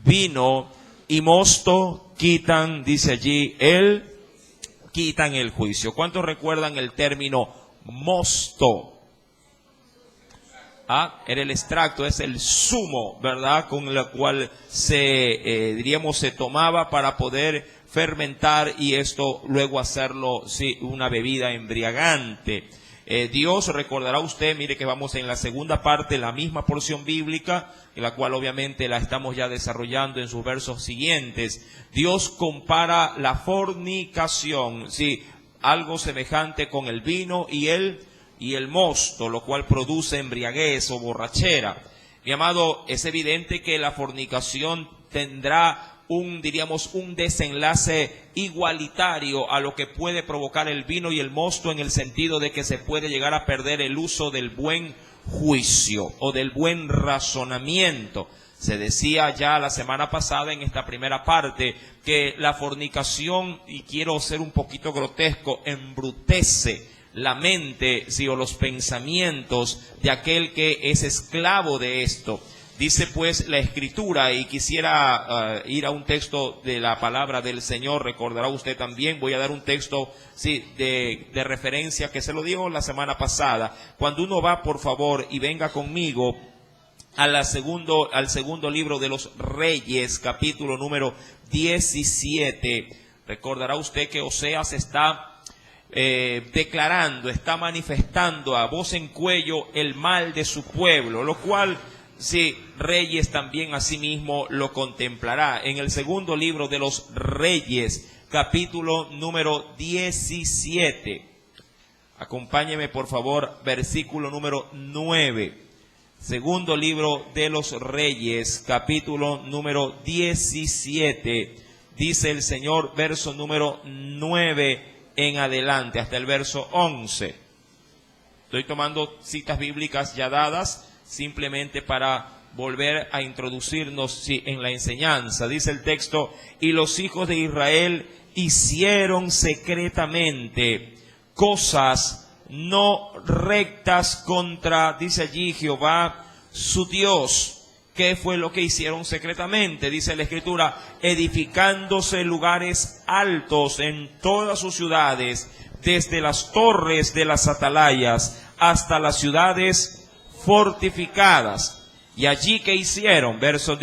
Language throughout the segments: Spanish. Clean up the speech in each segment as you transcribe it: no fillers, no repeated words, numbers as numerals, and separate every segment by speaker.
Speaker 1: vino y mosto quitan, dice allí, quitan el juicio. ¿Cuántos recuerdan el término mosto? Era el extracto, es el zumo, ¿verdad? Con el cual se tomaba para poder fermentar y esto luego hacerlo, sí, una bebida embriagante. Dios, recordará usted, mire que vamos en la segunda parte, la misma porción bíblica, en la cual obviamente la estamos ya desarrollando en sus versos siguientes. Dios compara la fornicación, sí, algo semejante con el vino y el mosto, lo cual produce embriaguez o borrachera. Mi amado, es evidente que la fornicación tendrá un desenlace igualitario a lo que puede provocar el vino y el mosto, en el sentido de que se puede llegar a perder el uso del buen juicio o del buen razonamiento. Se decía ya la semana pasada en esta primera parte que la fornicación, y quiero ser un poquito grotesco, embrutece la mente, sí, o los pensamientos de aquel que es esclavo de esto. Dice pues la Escritura, y quisiera ir a un texto de la palabra del Señor, recordará usted también, voy a dar un texto, sí, de referencia que se lo digo la semana pasada. Cuando uno va, por favor, y venga conmigo al segundo libro de los Reyes, capítulo número 17, recordará usted que Oseas está declarando, está manifestando a voz en cuello el mal de su pueblo, lo cual, sí, Reyes también asimismo lo contemplará. En el segundo libro de los Reyes, capítulo número 17, acompáñeme por favor, versículo número 9. Segundo libro de los Reyes, capítulo número 17, dice el Señor, verso número 9 en adelante, hasta el verso 11. Estoy tomando citas bíblicas ya dadas, simplemente para volver a introducirnos en la enseñanza. Dice el texto: y los hijos de Israel hicieron secretamente cosas no rectas contra, dice allí, Jehová su Dios. ¿Qué fue lo que hicieron secretamente? Dice la Escritura: edificándose lugares altos en todas sus ciudades, desde las torres de las atalayas hasta las ciudades fortificadas. Y allí, ¿qué hicieron? Verso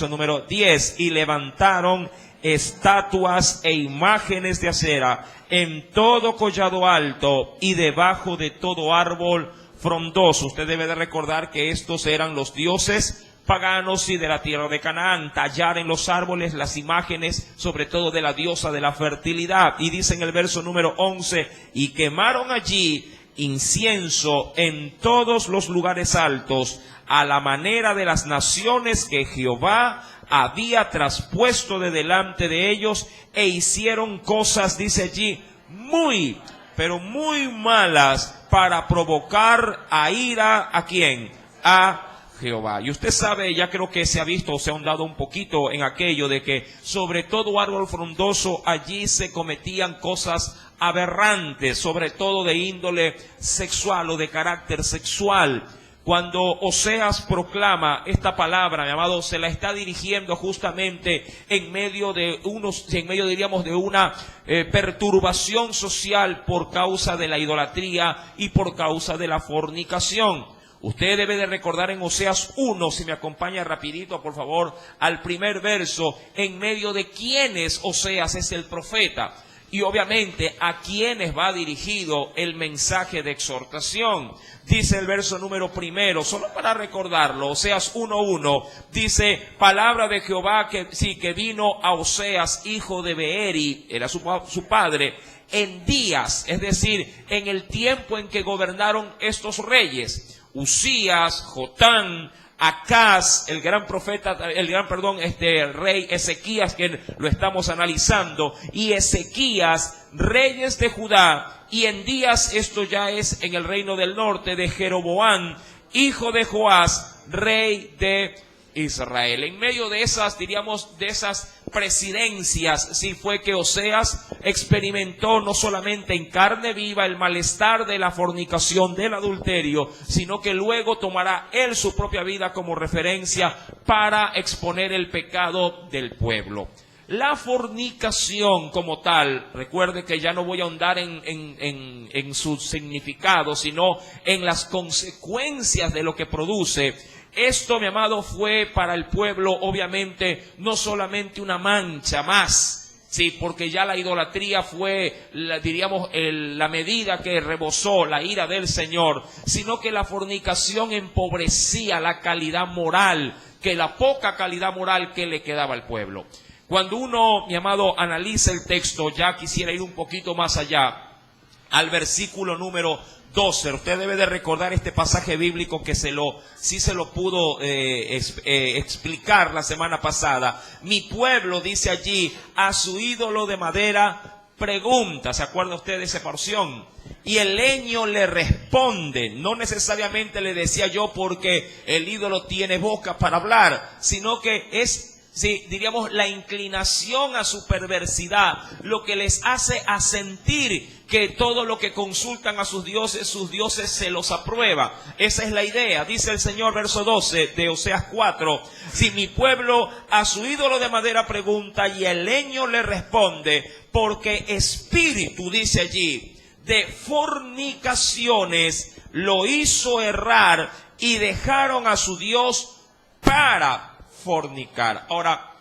Speaker 1: número 10. Y levantaron estatuas e imágenes de acera en todo collado alto y debajo de todo árbol frondoso. Usted debe de recordar que estos eran los dioses paganos y de la tierra de Canaán. Tallar en los árboles las imágenes, sobre todo de la diosa de la fertilidad. Y dice en el verso número 11: y quemaron allí incienso en todos los lugares altos, a la manera de las naciones que Jehová había traspuesto de delante de ellos, e hicieron cosas, dice allí, muy, pero muy malas, para provocar a ira, ¿a quién? A Jehová. Y usted sabe, ya creo que se ha visto o se ha ahondado un poquito en aquello de que sobre todo árbol frondoso allí se cometían cosas aberrantes, sobre todo de índole sexual o de carácter sexual. Cuando Oseas proclama esta palabra, mi amado, se la está dirigiendo justamente en medio diríamos, de una perturbación social por causa de la idolatría y por causa de la fornicación. Usted debe de recordar en Oseas 1, si me acompaña rapidito, por favor, al primer verso, en medio de quienes Oseas es el profeta. Y obviamente a quienes va dirigido el mensaje de exhortación. Dice el verso número 1, solo para recordarlo, Oseas 1:1, dice: palabra de Jehová que vino a Oseas, hijo de Beeri, era su padre, en días, es decir, en el tiempo en que gobernaron estos reyes, Usías, Jotán, Acaz, el rey Ezequías, que lo estamos analizando, y Ezequías, reyes de Judá, y en días, esto ya es en el reino del norte, de Jeroboam, hijo de Joás, rey de Israel. En medio de esas, diríamos, de esas presidencias, sí fue que Oseas experimentó no solamente en carne viva el malestar de la fornicación, del adulterio, sino que luego tomará él su propia vida como referencia para exponer el pecado del pueblo. La fornicación como tal, recuerde que ya no voy a ahondar en su significado, sino en las consecuencias de lo que produce. Esto, mi amado, fue para el pueblo, obviamente, no solamente una mancha más, sí, porque ya la idolatría fue, la medida que rebosó la ira del Señor, sino que la fornicación empobrecía la calidad moral, que la poca calidad moral que le quedaba al pueblo. Cuando uno, mi amado, analiza el texto, ya quisiera ir un poquito más allá, al versículo número 12. Usted debe de recordar este pasaje bíblico que sí se lo pudo explicar la semana pasada. Mi pueblo, dice allí, a su ídolo de madera pregunta. ¿Se acuerda usted de esa porción? Y el leño le responde. No necesariamente le decía yo porque el ídolo tiene boca para hablar, sino que es, sí, diríamos, la inclinación a su perversidad, lo que les hace asentir que todo lo que consultan a sus dioses se los aprueba. Esa es la idea. Dice el Señor, verso 12 de Oseas 4, si mi pueblo a su ídolo de madera pregunta y el leño le responde, porque espíritu, dice allí, de fornicaciones lo hizo errar y dejaron a su Dios para fornicar. Ahora,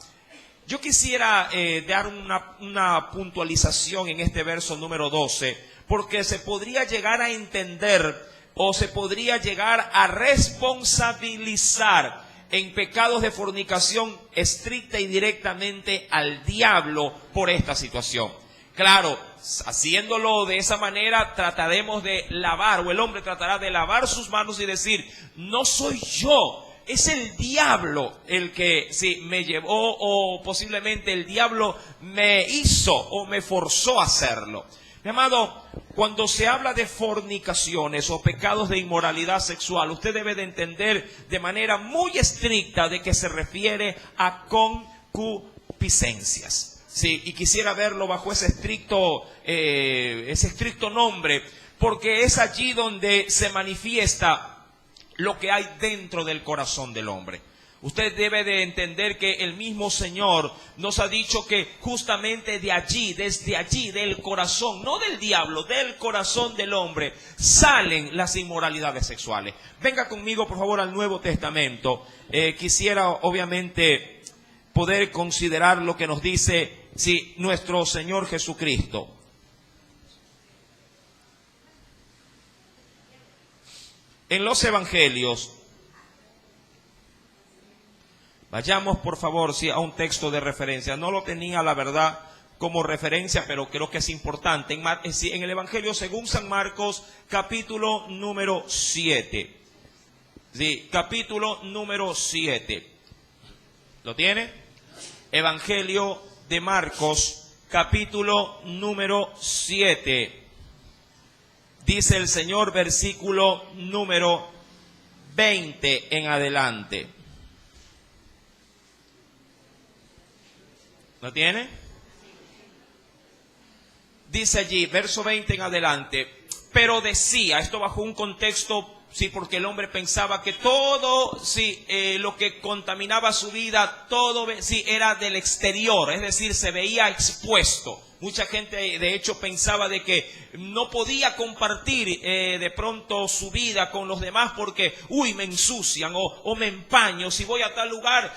Speaker 1: yo quisiera dar una puntualización en este verso número 12, porque se podría llegar a entender o se podría llegar a responsabilizar en pecados de fornicación estricta y directamente al diablo por esta situación. Claro, haciéndolo de esa manera trataremos de lavar, o el hombre tratará de lavar sus manos y decir, no soy yo, es el diablo el que sí me llevó, o posiblemente el diablo me hizo o me forzó a hacerlo. Mi amado, cuando se habla de fornicaciones o pecados de inmoralidad sexual, usted debe de entender de manera muy estricta de que se refiere a concupiscencias. Sí, y quisiera verlo bajo ese estricto nombre, porque es allí donde se manifiesta lo que hay dentro del corazón del hombre. Usted debe de entender que el mismo Señor nos ha dicho que justamente de allí, desde allí, del corazón, no del diablo, del corazón del hombre, salen las inmoralidades sexuales. Venga conmigo, por favor, al Nuevo Testamento. Quisiera, obviamente, poder considerar lo que nos dice, sí, nuestro Señor Jesucristo. En los evangelios, vayamos por favor a un texto de referencia. No lo tenía, la verdad, como referencia, pero creo que es importante. En el evangelio según San Marcos, capítulo número 7. Sí, capítulo número 7. ¿Lo tiene? Evangelio de Marcos, capítulo número 7. Dice el Señor, versículo número 20 en adelante. ¿Lo tiene? Dice allí, verso 20 en adelante, pero decía, esto bajo un contexto, sí, porque el hombre pensaba que todo, sí, lo que contaminaba su vida, todo, sí, era del exterior, es decir, se veía expuesto. Mucha gente, de hecho, pensaba de que no podía compartir de pronto su vida con los demás porque, me ensucian o me empaño. Si voy a tal lugar,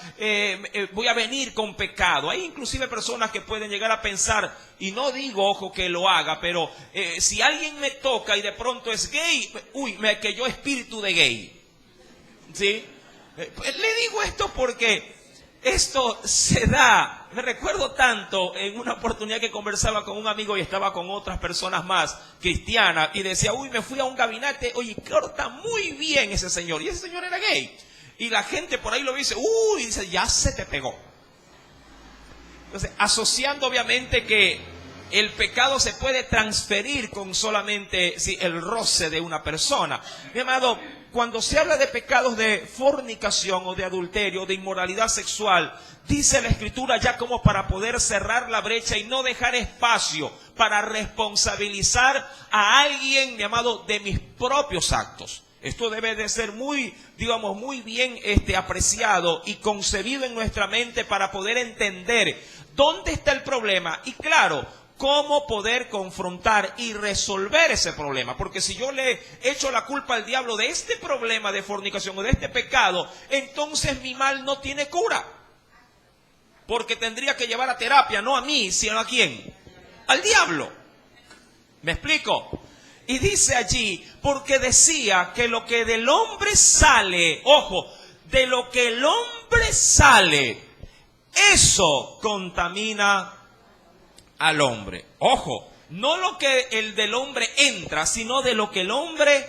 Speaker 1: voy a venir con pecado. Hay inclusive personas que pueden llegar a pensar, y no digo, ojo, que lo haga, pero si alguien me toca y de pronto es gay, que yo espíritu de gay. ¿Sí? Le digo esto porque esto se da. Me recuerdo tanto en una oportunidad que conversaba con un amigo y estaba con otras personas más cristianas y decía, me fui a un gabinete, corta muy bien ese señor, y ese señor era gay. Y la gente por ahí lo dice, dice, ya se te pegó. Entonces, asociando obviamente que el pecado se puede transferir con solamente el roce de una persona. Mi amado, cuando se habla de pecados de fornicación o de adulterio, de inmoralidad sexual, dice la Escritura ya como para poder cerrar la brecha y no dejar espacio para responsabilizar a alguien, mi amado, de mis propios actos. Esto debe de ser muy bien apreciado y concebido en nuestra mente para poder entender dónde está el problema y, claro, cómo poder confrontar y resolver ese problema. Porque si yo le echo la culpa al diablo de este problema de fornicación o de este pecado, entonces mi mal no tiene cura. Porque tendría que llevar a terapia, no a mí, sino a quién, al diablo. ¿Me explico? Y dice allí, porque decía que lo que del hombre sale, ojo, de lo que el hombre sale, eso contamina al hombre. Ojo, no lo que el del hombre entra, sino de lo que el hombre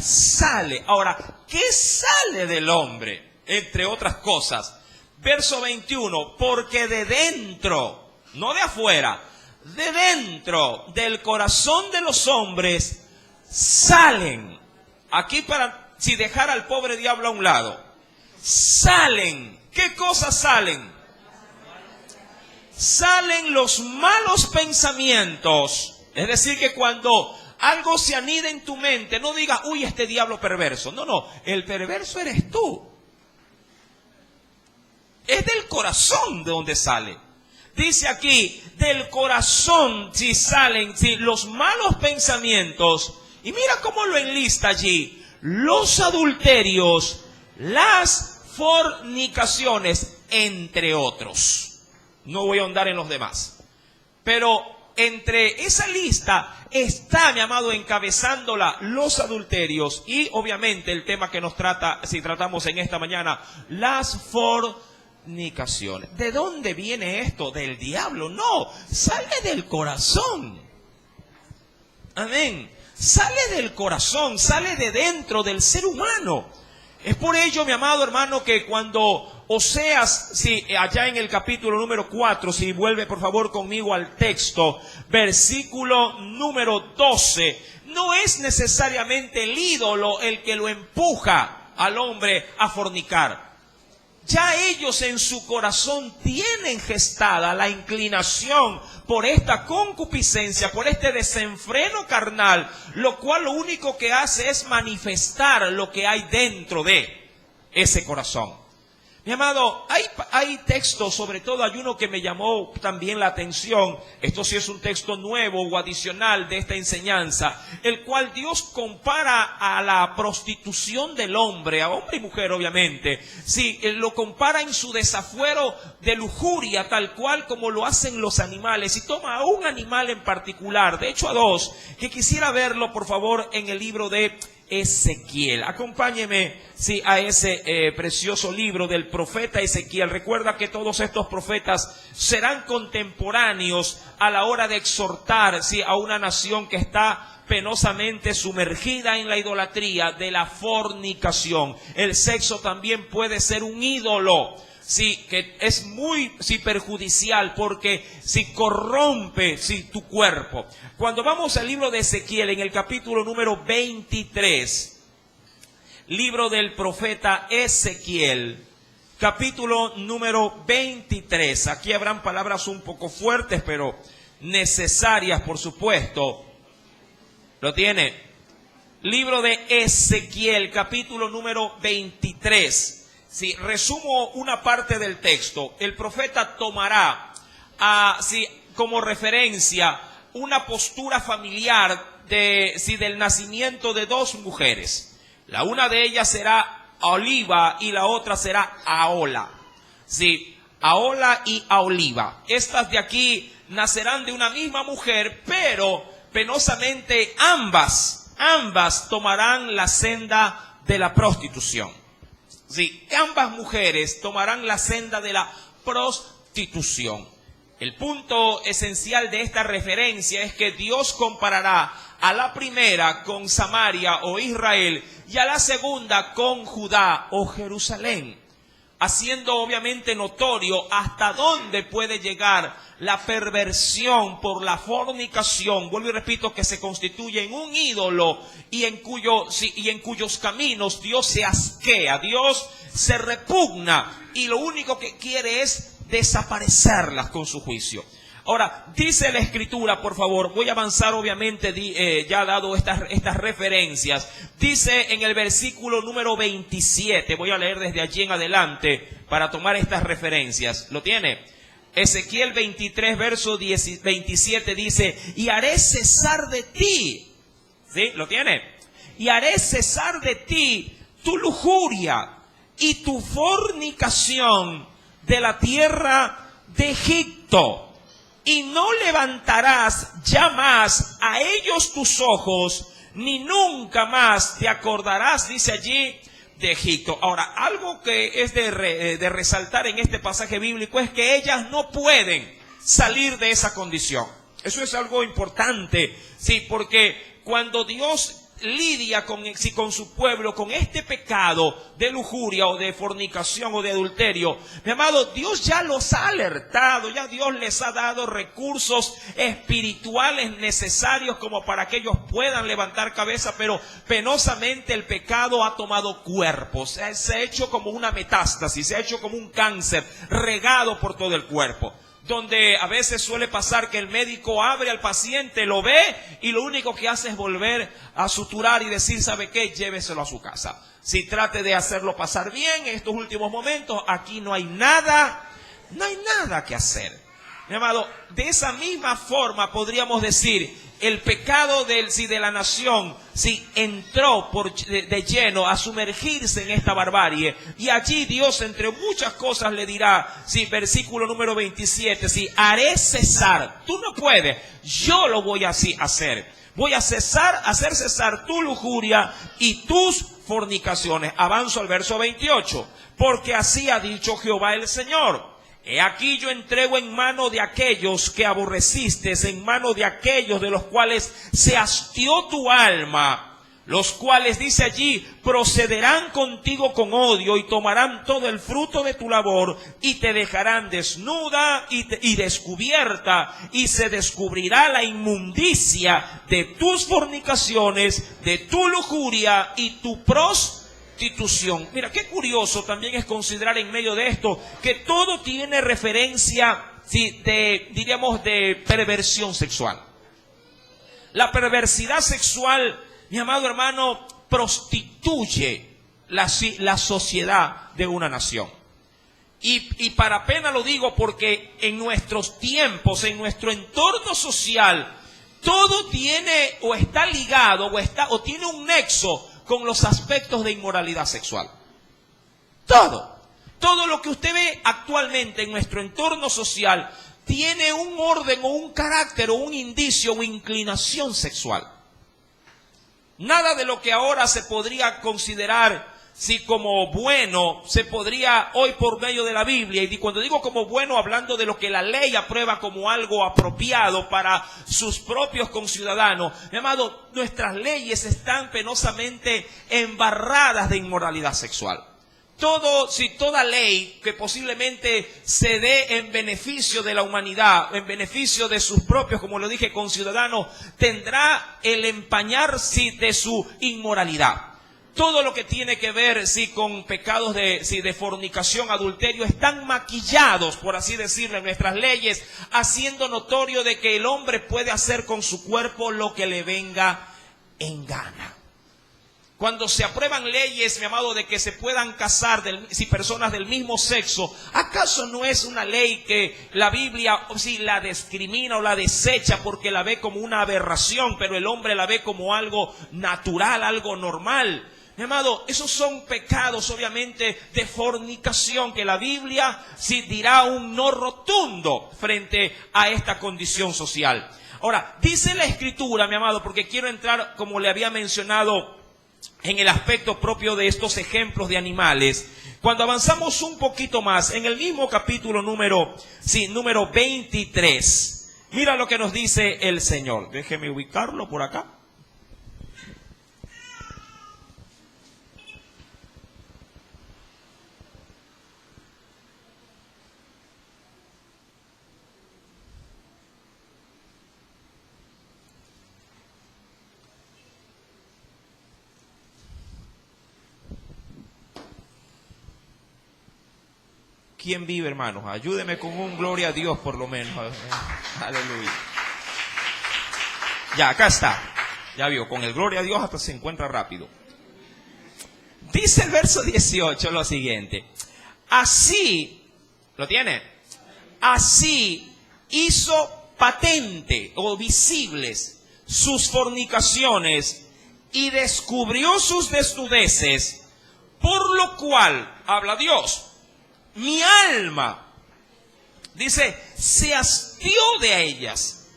Speaker 1: sale. Ahora, ¿qué sale del hombre? Entre otras cosas. Verso 21, porque de dentro, no de afuera, de dentro del corazón de los hombres salen, aquí para si dejar al pobre diablo a un lado, salen, ¿qué cosas salen? Salen los malos pensamientos. Es decir, que cuando algo se anida en tu mente, no digas, uy, este diablo perverso. No, el perverso eres tú. Es del corazón de donde sale. Dice aquí, del corazón si salen los malos pensamientos. Y mira cómo lo enlista allí. Los adulterios, las fornicaciones, entre otros. No voy a ahondar en los demás. Pero entre esa lista está, mi amado, encabezándola los adulterios. Y obviamente el tema que nos trata, si tratamos en esta mañana, las fornicaciones. ¿De dónde viene esto? ¿Del diablo? No, sale del corazón. Amén. Sale del corazón, sale de dentro del ser humano. Es por ello, mi amado hermano, que cuando Oseas, allá en el capítulo número 4, si vuelve por favor conmigo al texto, versículo número 12, no es necesariamente el ídolo el que lo empuja al hombre a fornicar. Ya ellos en su corazón tienen gestada la inclinación por esta concupiscencia, por este desenfreno carnal, lo cual lo único que hace es manifestar lo que hay dentro de ese corazón. Mi amado, hay textos, sobre todo hay uno que me llamó también la atención, esto sí es un texto nuevo o adicional de esta enseñanza, el cual Dios compara a la prostitución del hombre, a hombre y mujer obviamente, lo compara en su desafuero de lujuria, tal cual como lo hacen los animales, y toma a un animal en particular, de hecho a dos, que quisiera verlo por favor en el libro de Ezequiel. Acompáñeme a ese precioso libro del profeta Ezequiel. Recuerda que todos estos profetas serán contemporáneos a la hora de exhortar a una nación que está penosamente sumergida en la idolatría de la fornicación. El sexo también puede ser un ídolo. Que es muy perjudicial porque corrompe tu cuerpo. Cuando vamos al libro de Ezequiel en el capítulo número 23, libro del profeta Ezequiel, capítulo número 23. Aquí habrán palabras un poco fuertes, pero necesarias, por supuesto. ¿Lo tiene? Libro de Ezequiel, capítulo número 23. Resumo una parte del texto. El profeta tomará como referencia una postura familiar del nacimiento de dos mujeres. La una de ellas será Oliva y la otra será Ahola. Ahola y Aholiba. Estas de aquí nacerán de una misma mujer, pero penosamente ambas tomarán la senda de la prostitución. Ambas mujeres tomarán la senda de la prostitución. El punto esencial de esta referencia es que Dios comparará a la primera con Samaria o Israel y a la segunda con Judá o Jerusalén. haciendo obviamente notorio hasta dónde puede llegar la perversión por la fornicación. Vuelvo y repito, que se constituye en un ídolo y en cuyos caminos Dios se asquea, Dios se repugna y lo único que quiere es desaparecerlas con su juicio. Ahora, dice la Escritura, por favor, voy a avanzar obviamente, ya dado estas referencias. Dice en el versículo número 27, voy a leer desde allí en adelante para tomar estas referencias. ¿Lo tiene? Ezequiel 23, verso 27 dice, y haré cesar de ti. ¿Sí? ¿Lo tiene? Y haré cesar de ti tu lujuria y tu fornicación de la tierra de Egipto. Y no levantarás ya más a ellos tus ojos, ni nunca más te acordarás, dice allí, de Egipto. Ahora, algo que es de resaltar en este pasaje bíblico es que ellas no pueden salir de esa condición. Eso es algo importante, sí, porque cuando Dios lidia con su pueblo, con este pecado de lujuria o de fornicación o de adulterio, mi amado, Dios ya los ha alertado, ya Dios les ha dado recursos espirituales necesarios como para que ellos puedan levantar cabeza, pero penosamente el pecado ha tomado cuerpo, se ha hecho como una metástasis, se ha hecho como un cáncer regado por todo el cuerpo. Donde a veces suele pasar que el médico abre al paciente, lo ve y lo único que hace es volver a suturar y decir, ¿sabe qué? Lléveselo a su casa. Si trate de hacerlo pasar bien en estos últimos momentos, aquí no hay nada que hacer. Mi amado, de esa misma forma podríamos decir, el pecado de la nación, entró de lleno a sumergirse en esta barbarie. Y allí Dios, entre muchas cosas, le dirá, versículo número 27, haré cesar. Tú no puedes, yo lo voy así hacer. Voy a hacer cesar tu lujuria y tus fornicaciones. Avanzo al verso 28. Porque así ha dicho Jehová el Señor. He aquí yo entrego en mano de aquellos que aborreciste, en mano de aquellos de los cuales se hastió tu alma, los cuales, dice allí, procederán contigo con odio y tomarán todo el fruto de tu labor y te dejarán desnuda y descubierta, y se descubrirá la inmundicia de tus fornicaciones, de tu lujuria y tu prostitución. Mira, qué curioso también es considerar en medio de esto que todo tiene referencia, de perversión sexual. La perversidad sexual, mi amado hermano, prostituye la sociedad de una nación. Y para pena lo digo porque en nuestros tiempos, en nuestro entorno social, todo tiene o está ligado o tiene un nexo con los aspectos de inmoralidad sexual. Todo lo que usted ve actualmente en nuestro entorno social tiene un orden o un carácter o un indicio o inclinación sexual. Nada de lo que ahora se podría considerar como bueno, se podría hoy por medio de la Biblia, y cuando digo como bueno, hablando de lo que la ley aprueba como algo apropiado para sus propios conciudadanos. Mi amado, nuestras leyes están penosamente embarradas de inmoralidad sexual. Toda ley que posiblemente se dé en beneficio de la humanidad, en beneficio de sus propios, como lo dije, conciudadanos, tendrá el empañar de su inmoralidad. Todo lo que tiene que ver con pecados de fornicación, adulterio, están maquillados, por así decirlo, en nuestras leyes, haciendo notorio de que el hombre puede hacer con su cuerpo lo que le venga en gana. Cuando se aprueban leyes, mi amado, de que se puedan casar personas del mismo sexo, ¿acaso no es una ley que la Biblia la discrimina o la desecha porque la ve como una aberración, pero el hombre la ve como algo natural, algo normal? Mi amado, esos son pecados obviamente de fornicación que la Biblia dirá un no rotundo frente a esta condición social. Ahora, dice la Escritura, mi amado, porque quiero entrar, como le había mencionado, en el aspecto propio de estos ejemplos de animales. Cuando avanzamos un poquito más, en el mismo capítulo número 23, mira lo que nos dice el Señor. Déjeme ubicarlo por acá. ¿Quién vive, hermanos? Ayúdeme con un gloria a Dios por lo menos. Aleluya. Ya, acá está. Ya vio, con el gloria a Dios hasta se encuentra rápido. Dice el verso 18 lo siguiente. Así, ¿lo tiene? Así hizo patente o visibles sus fornicaciones y descubrió sus desnudeces, por lo cual, habla Dios, mi alma, dice, se hastió de ellas,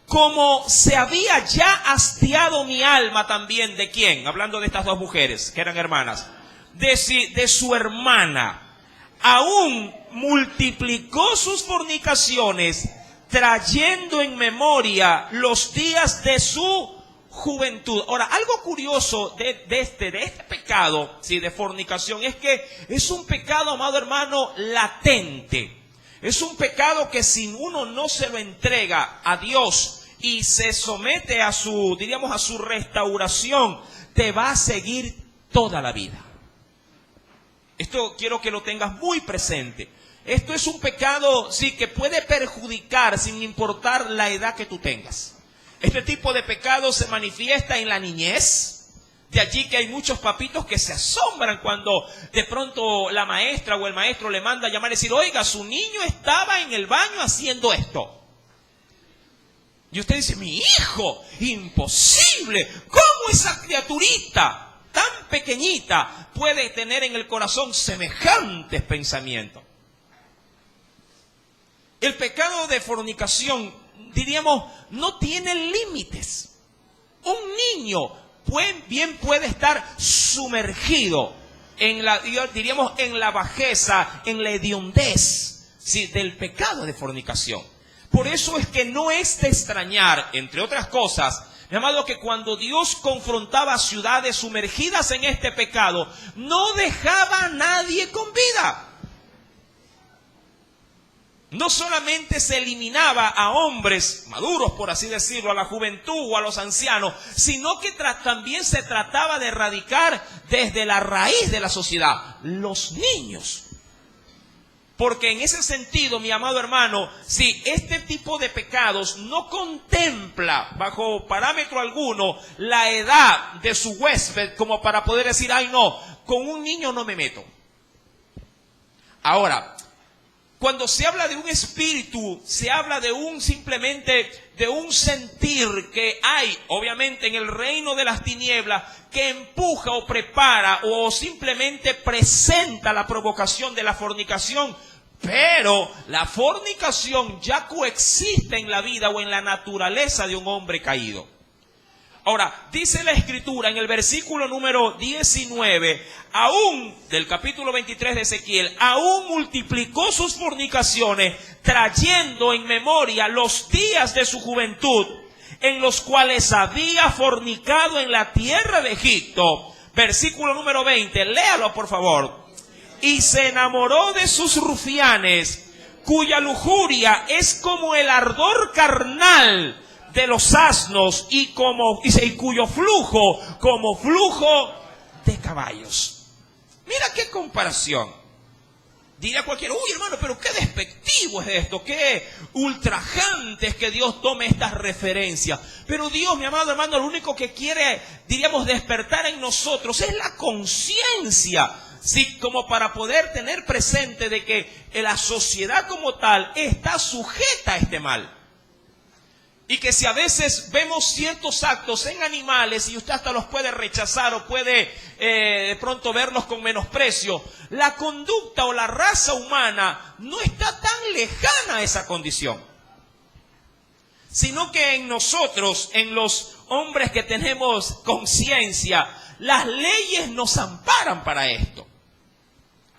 Speaker 1: como se había ya hastiado mi alma también. ¿De quién? Hablando de estas dos mujeres, que eran hermanas. De su hermana. Aún multiplicó sus fornicaciones, trayendo en memoria los días de su juventud. Ahora, algo curioso de este pecado, sí, de fornicación, es que es un pecado, amado hermano, latente. Es un pecado que si uno no se lo entrega a Dios y se somete a su, diríamos, a su restauración, te va a seguir toda la vida. Esto quiero que lo tengas muy presente. Esto es un pecado, sí, que puede perjudicar sin importar la edad que tú tengas. Este tipo de pecado se manifiesta en la niñez. De allí que hay muchos papitos que se asombran cuando de pronto la maestra o el maestro le manda a llamar y decir, oiga, su niño estaba en el baño haciendo esto. Y usted dice, mi hijo, imposible. ¿Cómo esa criaturita tan pequeñita puede tener en el corazón semejantes pensamientos? El pecado de fornicación, diríamos, no tiene límites. Un niño bien puede estar sumergido en la, diríamos, en la bajeza, en la hediondez, ¿sí?, del pecado de fornicación. Por eso es que no es de extrañar, entre otras cosas, mi amado, que cuando Dios confrontaba a ciudades sumergidas en este pecado, no dejaba a nadie con vida. No solamente se eliminaba a hombres maduros, por así decirlo, a la juventud o a los ancianos, sino que también se trataba de erradicar desde la raíz de la sociedad, los niños. Porque en ese sentido, mi amado hermano, si este tipo de pecados no contempla bajo parámetro alguno la edad de su huésped como para poder decir, ay no, con un niño no me meto. Ahora, cuando se habla de un espíritu, se habla de simplemente de un sentir que hay, obviamente, en el reino de las tinieblas, que empuja o prepara o simplemente presenta la provocación de la fornicación. Pero la fornicación ya coexiste en la vida o en la naturaleza de un hombre caído. Ahora, dice la Escritura en el versículo número 19, aún del capítulo 23 de Ezequiel, aún multiplicó sus fornicaciones, trayendo en memoria los días de su juventud, en los cuales había fornicado en la tierra de Egipto. Versículo número 20, léalo por favor. Y se enamoró de sus rufianes, cuya lujuria es como el ardor carnal de los asnos y cuyo flujo como flujo de caballos. Mira qué comparación. Diría cualquiera, uy hermano, pero qué despectivo es esto, qué ultrajante es que Dios tome estas referencias. Pero Dios, mi amado hermano, lo único que quiere, diríamos, despertar en nosotros es la conciencia, sí, como para poder tener presente de que la sociedad como tal está sujeta a este mal. Y que si a veces vemos ciertos actos en animales y usted hasta los puede rechazar o puede de pronto verlos con menosprecio, la conducta o la raza humana no está tan lejana a esa condición. Sino que en nosotros, en los hombres que tenemos conciencia, las leyes nos amparan para esto.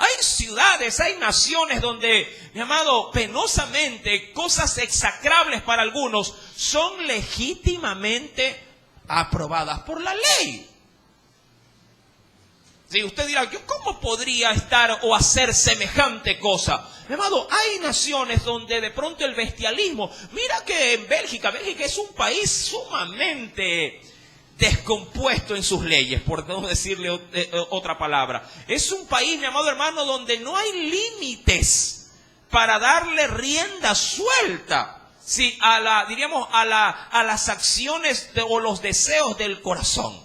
Speaker 1: Hay ciudades, hay naciones donde, mi amado, penosamente, cosas execrables para algunos son legítimamente aprobadas por la ley. Si usted dirá, ¿cómo podría estar o hacer semejante cosa? Mi amado, hay naciones donde de pronto el bestialismo, mira que en Bélgica es un país sumamente, descompuesto en sus leyes, por no decirle otra palabra. Es un país, mi amado hermano, donde no hay límites para darle rienda suelta, sí, a las acciones o los deseos del corazón.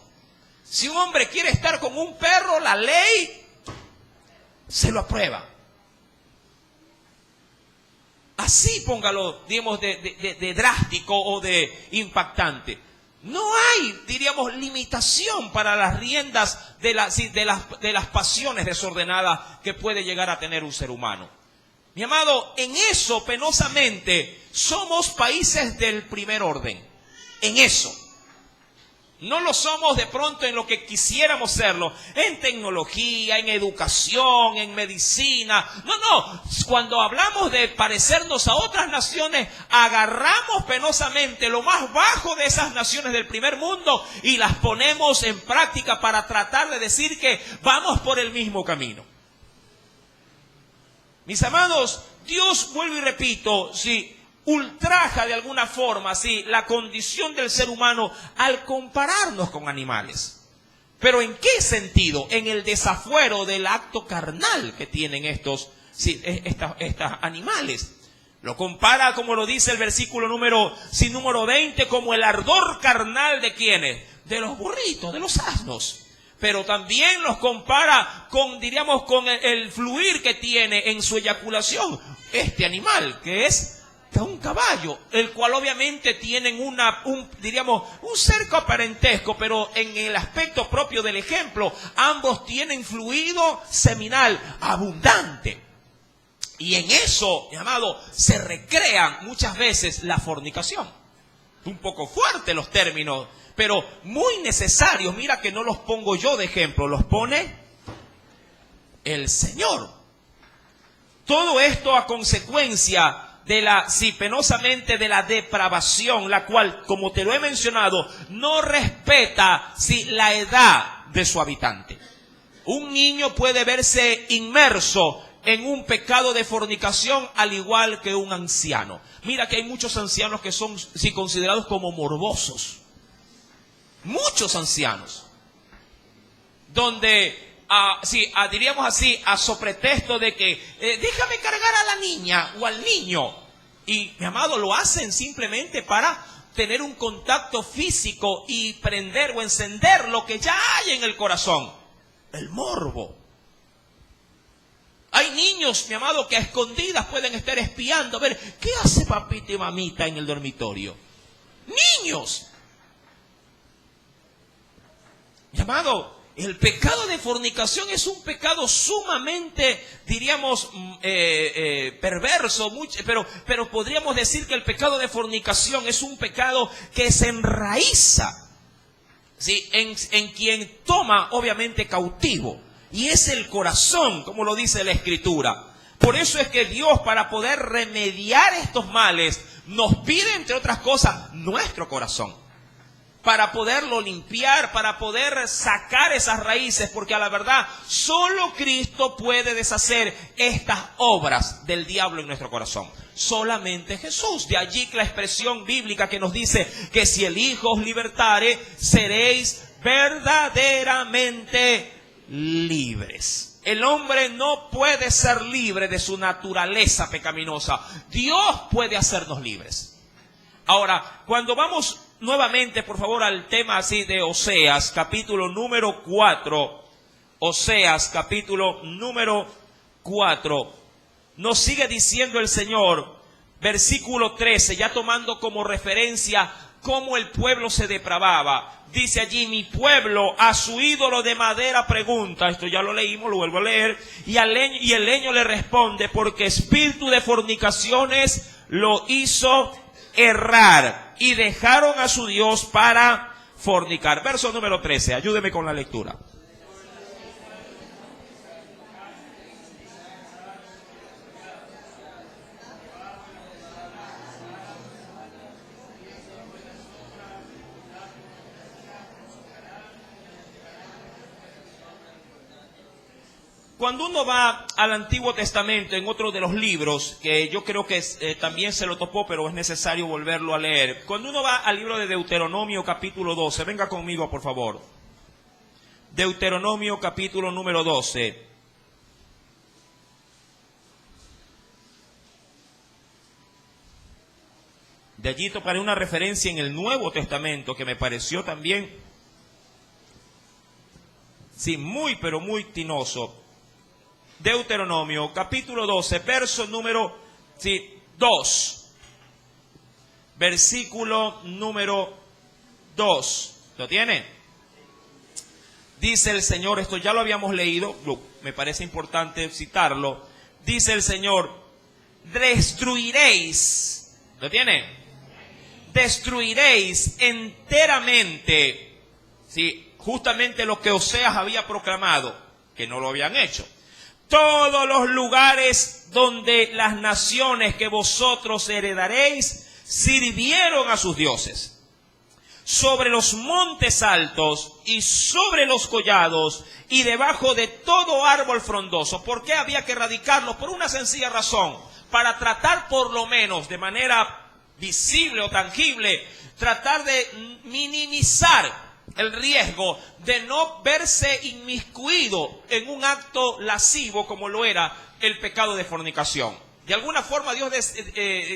Speaker 1: Si un hombre quiere estar con un perro, la ley se lo aprueba. Así póngalo, digamos, de drástico o de impactante. No hay, diríamos, limitación para las riendas de las pasiones desordenadas que puede llegar a tener un ser humano. Mi amado, en eso penosamente somos países del primer orden. En eso. No lo somos de pronto en lo que quisiéramos serlo, en tecnología, en educación, en medicina. No. Cuando hablamos de parecernos a otras naciones, agarramos penosamente lo más bajo de esas naciones del primer mundo y las ponemos en práctica para tratar de decir que vamos por el mismo camino. Mis amados, Dios, vuelvo y repito, sí, ultraja de alguna forma, sí, la condición del ser humano al compararnos con animales. ¿Pero en qué sentido? En el desafuero del acto carnal que tienen estos animales. Lo compara, como lo dice el versículo número 20, como el ardor carnal de ¿quiénes? De los burritos, de los asnos. Pero también los compara con, diríamos, con el fluir que tiene en su eyaculación este animal, que es un caballo, el cual obviamente tienen un cerco parentesco, pero en el aspecto propio del ejemplo, ambos tienen fluido seminal abundante. Y en eso, mi amado, se recrean muchas veces la fornicación. Un poco fuerte los términos, pero muy necesarios. Mira que no los pongo yo de ejemplo, los pone el Señor. Todo esto a consecuencia penosamente de la depravación, la cual, como te lo he mencionado, no respeta la edad de su habitante. Un niño puede verse inmerso en un pecado de fornicación al igual que un anciano. Mira que hay muchos ancianos que son considerados como morbosos. Muchos ancianos. Donde diríamos así, a sopretexto de que déjame cargar a la niña o al niño. Y, mi amado, lo hacen simplemente para tener un contacto físico y prender o encender lo que ya hay en el corazón. El morbo. Hay niños, mi amado, que a escondidas pueden estar espiando a ver qué hace papita y mamita en el dormitorio. Niños. Mi amado, el pecado de fornicación es un pecado sumamente, diríamos, perverso, pero podríamos decir que el pecado de fornicación es un pecado que se enraiza, ¿sí?, en quien toma, obviamente, cautivo. Y es el corazón, como lo dice la Escritura. Por eso es que Dios, para poder remediar estos males, nos pide, entre otras cosas, nuestro corazón. Para poderlo limpiar, para poder sacar esas raíces, porque a la verdad solo Cristo puede deshacer estas obras del diablo en nuestro corazón. Solamente Jesús. De allí que la expresión bíblica que nos dice que si el Hijo os libertare, seréis verdaderamente libres. El hombre no puede ser libre de su naturaleza pecaminosa. Dios puede hacernos libres. Ahora, cuando vamos nuevamente, por favor, al tema así de Oseas, capítulo número 4. Oseas, capítulo número 4. Nos sigue diciendo el Señor, versículo 13, ya tomando como referencia cómo el pueblo se depravaba. Dice allí, mi pueblo a su ídolo de madera pregunta, esto ya lo leímos, lo vuelvo a leer, y el leño le responde, porque espíritu de fornicaciones lo hizo errar, y dejaron a su Dios para fornicar. Verso número 13, ayúdeme con la lectura. Cuando uno va al Antiguo Testamento, en otro de los libros, que yo creo que también se lo topó, pero es necesario volverlo a leer. Cuando uno va al libro de Deuteronomio capítulo 12, venga conmigo por favor. Deuteronomio capítulo número 12. De allí tocaré una referencia en el Nuevo Testamento que me pareció también, sí, muy, pero muy tinoso. Deuteronomio, capítulo 12, verso número 2. Versículo número 2. ¿Lo tiene? Dice el Señor, esto ya lo habíamos leído, me parece importante citarlo. Dice el Señor, destruiréis, ¿lo tiene? Destruiréis enteramente, sí, justamente lo que Oseas había proclamado, que no lo habían hecho. Todos los lugares donde las naciones que vosotros heredaréis sirvieron a sus dioses. Sobre los montes altos y sobre los collados y debajo de todo árbol frondoso. ¿Por qué había que erradicarlos? Por una sencilla razón, para tratar por lo menos de manera visible o tangible, tratar de minimizar el riesgo de no verse inmiscuido en un acto lascivo como lo era el pecado de fornicación. De alguna forma Dios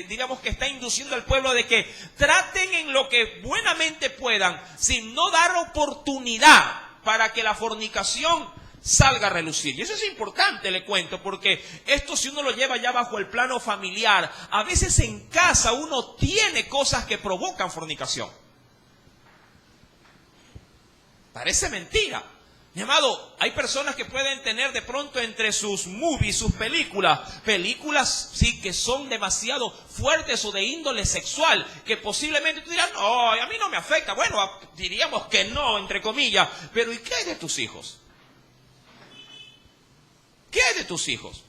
Speaker 1: digamos que está induciendo al pueblo de que traten en lo que buenamente puedan, sin no dar oportunidad para que la fornicación salga a relucir. Y eso es importante, le cuento, porque esto, si uno lo lleva ya bajo el plano familiar, a veces en casa uno tiene cosas que provocan fornicación. Parece mentira. Mi amado, hay personas que pueden tener de pronto entre sus movies, sus películas sí que son demasiado fuertes o de índole sexual, que posiblemente tú dirás, no, a mí no me afecta. Bueno, diríamos que no, entre comillas, pero ¿y qué hay de tus hijos? ¿Qué hay de tus hijos?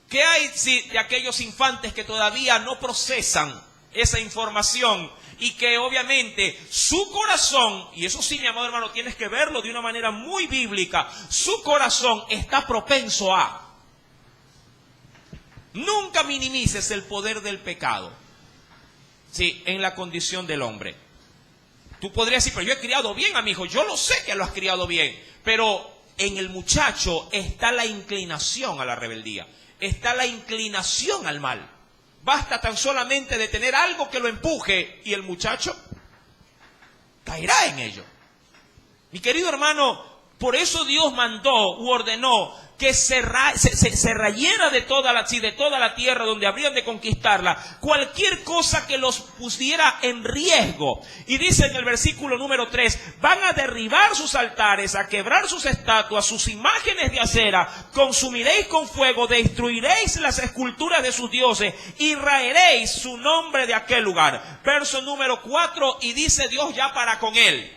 Speaker 1: ¿Qué hay de aquellos infantes que todavía no procesan esa información y que obviamente su corazón, y eso sí, mi amado hermano, tienes que verlo de una manera muy bíblica, su corazón está propenso a? Nunca minimices el poder del pecado, sí, en la condición del hombre. Tú podrías decir, pero yo he criado bien a mi hijo. Yo lo sé que lo has criado bien, pero en el muchacho está la inclinación a la rebeldía, está la inclinación al mal. Basta tan solamente de tener algo que lo empuje y el muchacho caerá en ello. Mi querido hermano, por eso Dios mandó u ordenó que se rayera de toda la tierra donde habrían de conquistarla cualquier cosa que los pusiera en riesgo. Y dice en el versículo número 3, van a derribar sus altares, a quebrar sus estatuas, sus imágenes de acera, consumiréis con fuego, destruiréis las esculturas de sus dioses y raeréis su nombre de aquel lugar. Verso número 4, y dice Dios ya para con él: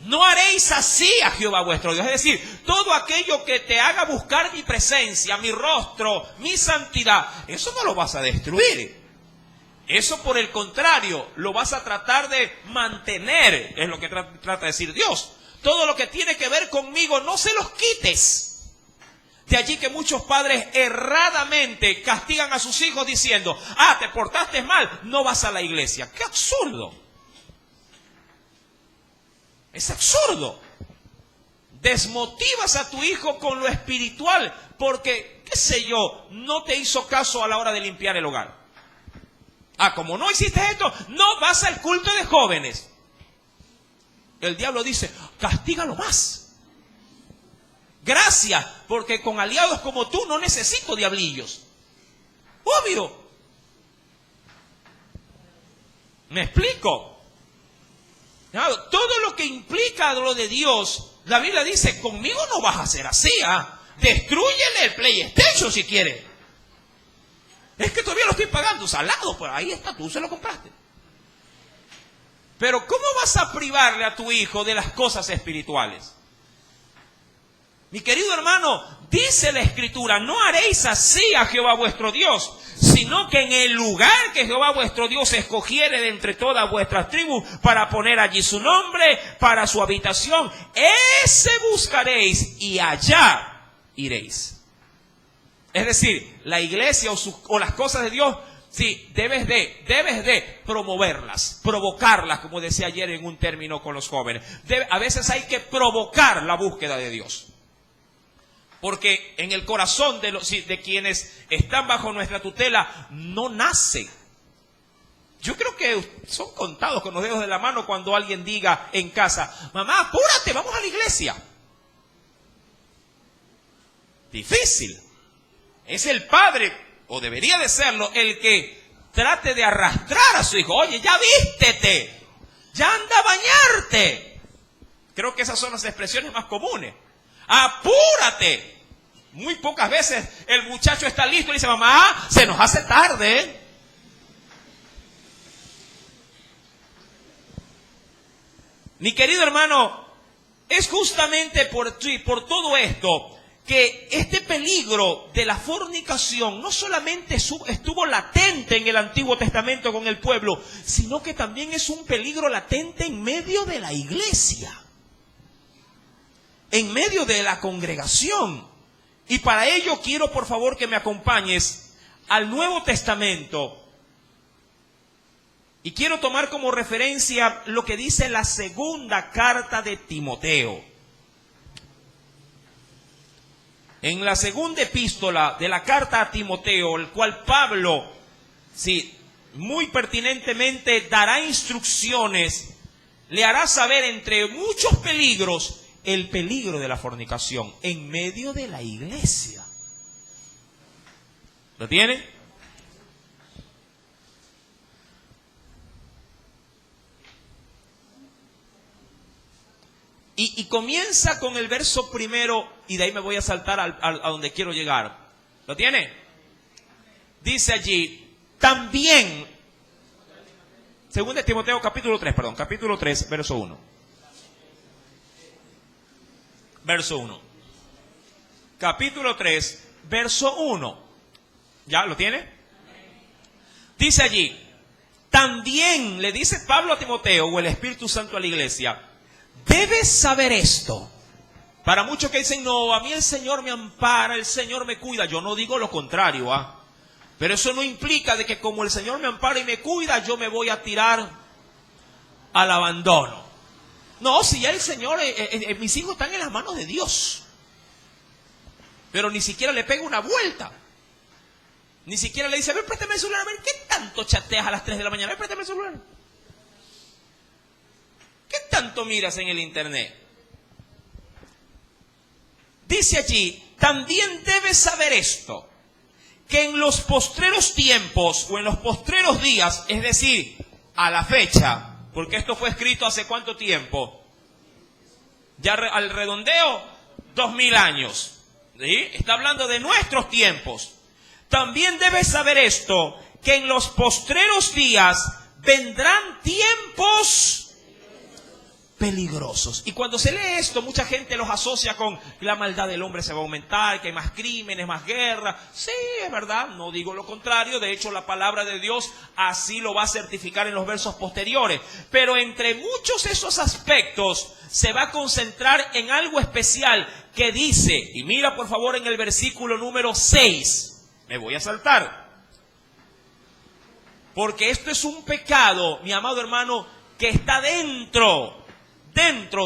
Speaker 1: no haréis así a Jehová vuestro Dios. Es decir, todo aquello que te haga buscar mi presencia, mi rostro, mi santidad, eso no lo vas a destruir. Eso, por el contrario, lo vas a tratar de mantener. Es lo que trata de decir Dios. Todo lo que tiene que ver conmigo, no se los quites. De allí que muchos padres erradamente castigan a sus hijos diciendo, te portaste mal, no vas a la iglesia. ¡Qué absurdo! Es absurdo. Desmotivas a tu hijo con lo espiritual porque, qué sé yo, no te hizo caso a la hora de limpiar el hogar. Como no hiciste esto, no vas al culto de jóvenes. El diablo dice, castígalo más. Gracias, porque con aliados como tú no necesito diablillos. Obvio. ¿Me explico? Todo lo que implica lo de Dios, la Biblia dice, conmigo no vas a hacer así, destrúyele el PlayStation si quieres. Es que todavía lo estoy pagando, salado, pero ahí está, tú se lo compraste. Pero ¿cómo vas a privarle a tu hijo de las cosas espirituales? Mi querido hermano, dice la Escritura, no haréis así a Jehová vuestro Dios, sino que en el lugar que Jehová vuestro Dios escogiere de entre todas vuestras tribus para poner allí su nombre, para su habitación, ese buscaréis y allá iréis. Es decir, la iglesia o las cosas de Dios, sí, debes de promoverlas, provocarlas, como decía ayer en un término con los jóvenes. A veces hay que provocar la búsqueda de Dios. Porque en el corazón de quienes están bajo nuestra tutela no nace. Yo creo que son contados con los dedos de la mano cuando alguien diga en casa: mamá, apúrate, vamos a la iglesia. Difícil. Es el padre, o debería de serlo, el que trate de arrastrar a su hijo. Oye, ya vístete, ya anda a bañarte. Creo que esas son las expresiones más comunes. Apúrate. Muy pocas veces el muchacho está listo y dice: mamá, se nos hace tarde. Mi querido hermano, es justamente por todo esto que este peligro de la fornicación no solamente estuvo latente en el Antiguo Testamento con el pueblo, sino que también es un peligro latente en medio de la iglesia, en medio de la congregación. Y para ello quiero, por favor, que me acompañes al Nuevo Testamento. Y quiero tomar como referencia lo que dice la segunda carta de Timoteo. En la segunda epístola de la carta a Timoteo, el cual Pablo, sí, muy pertinentemente dará instrucciones, le hará saber entre muchos peligros el peligro de la fornicación en medio de la iglesia. ¿Lo tiene? Y comienza con el verso primero, y de ahí me voy a saltar a donde quiero llegar. ¿Lo tiene? Dice allí: también, 2 Timoteo capítulo 3, verso 1. Verso 1. Capítulo 3, verso 1. ¿Ya lo tiene? Dice allí: también le dice Pablo a Timoteo, o el Espíritu Santo a la iglesia: debes saber esto. Para muchos que dicen: no, a mí el Señor me ampara, el Señor me cuida. Yo no digo lo contrario, pero eso no implica de que como el Señor me ampara y me cuida, yo me voy a tirar al abandono. No, si ya el Señor, mis hijos están en las manos de Dios. Pero ni siquiera le pega una vuelta. Ni siquiera le dice: a ver, préstame el celular. A ver, ¿qué tanto chateas a las 3 de la mañana? A ver, préstame el celular. ¿Qué tanto miras en el internet? Dice allí: también debes saber esto, que en los postreros tiempos o en los postreros días, es decir, a la fecha, porque esto fue escrito hace ¿cuánto tiempo? Ya al redondeo, 2000 años. ¿Sí? Está hablando de nuestros tiempos. También debes saber esto, que en los postreros días vendrán tiempos peligrosos. Y cuando se lee esto, mucha gente los asocia con la maldad del hombre se va a aumentar, que hay más crímenes, más guerra. Sí, es verdad, no digo lo contrario. De hecho, la palabra de Dios así lo va a certificar en los versos posteriores. Pero entre muchos de esos aspectos se va a concentrar en algo especial que dice, y mira por favor en el versículo número 6, me voy a saltar, porque esto es un pecado, mi amado hermano, que está dentro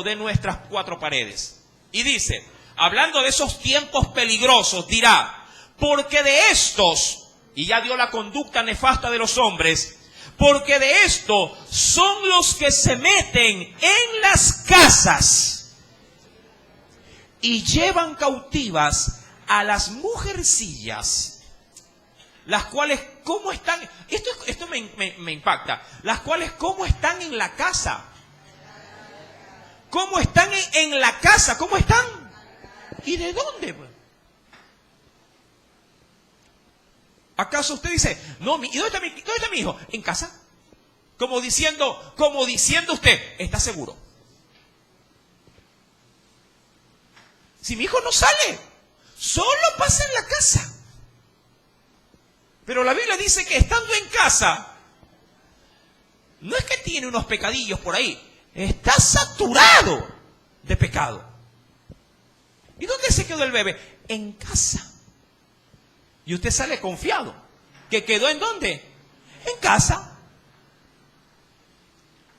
Speaker 1: de nuestras cuatro paredes. Y dice, hablando de esos tiempos peligrosos, dirá: porque de estos, y ya dio la conducta nefasta de los hombres, porque de esto son los que se meten en las casas y llevan cautivas a las mujercillas, las cuales, ¿cómo están? Esto me impacta. Las cuales, ¿cómo están en la casa? ¿Cómo están en la casa? ¿Cómo están? ¿Y de dónde? ¿Acaso usted dice: no, ¿y dónde está mi hijo? En casa. Como diciendo usted, ¿está seguro? Si mi hijo no sale, solo pasa en la casa. Pero la Biblia dice que estando en casa, no es que tiene unos pecadillos por ahí, está saturado de pecado. ¿Y dónde se quedó el bebé? en casa. Y usted sale confiado. ¿Que quedó en dónde? En casa.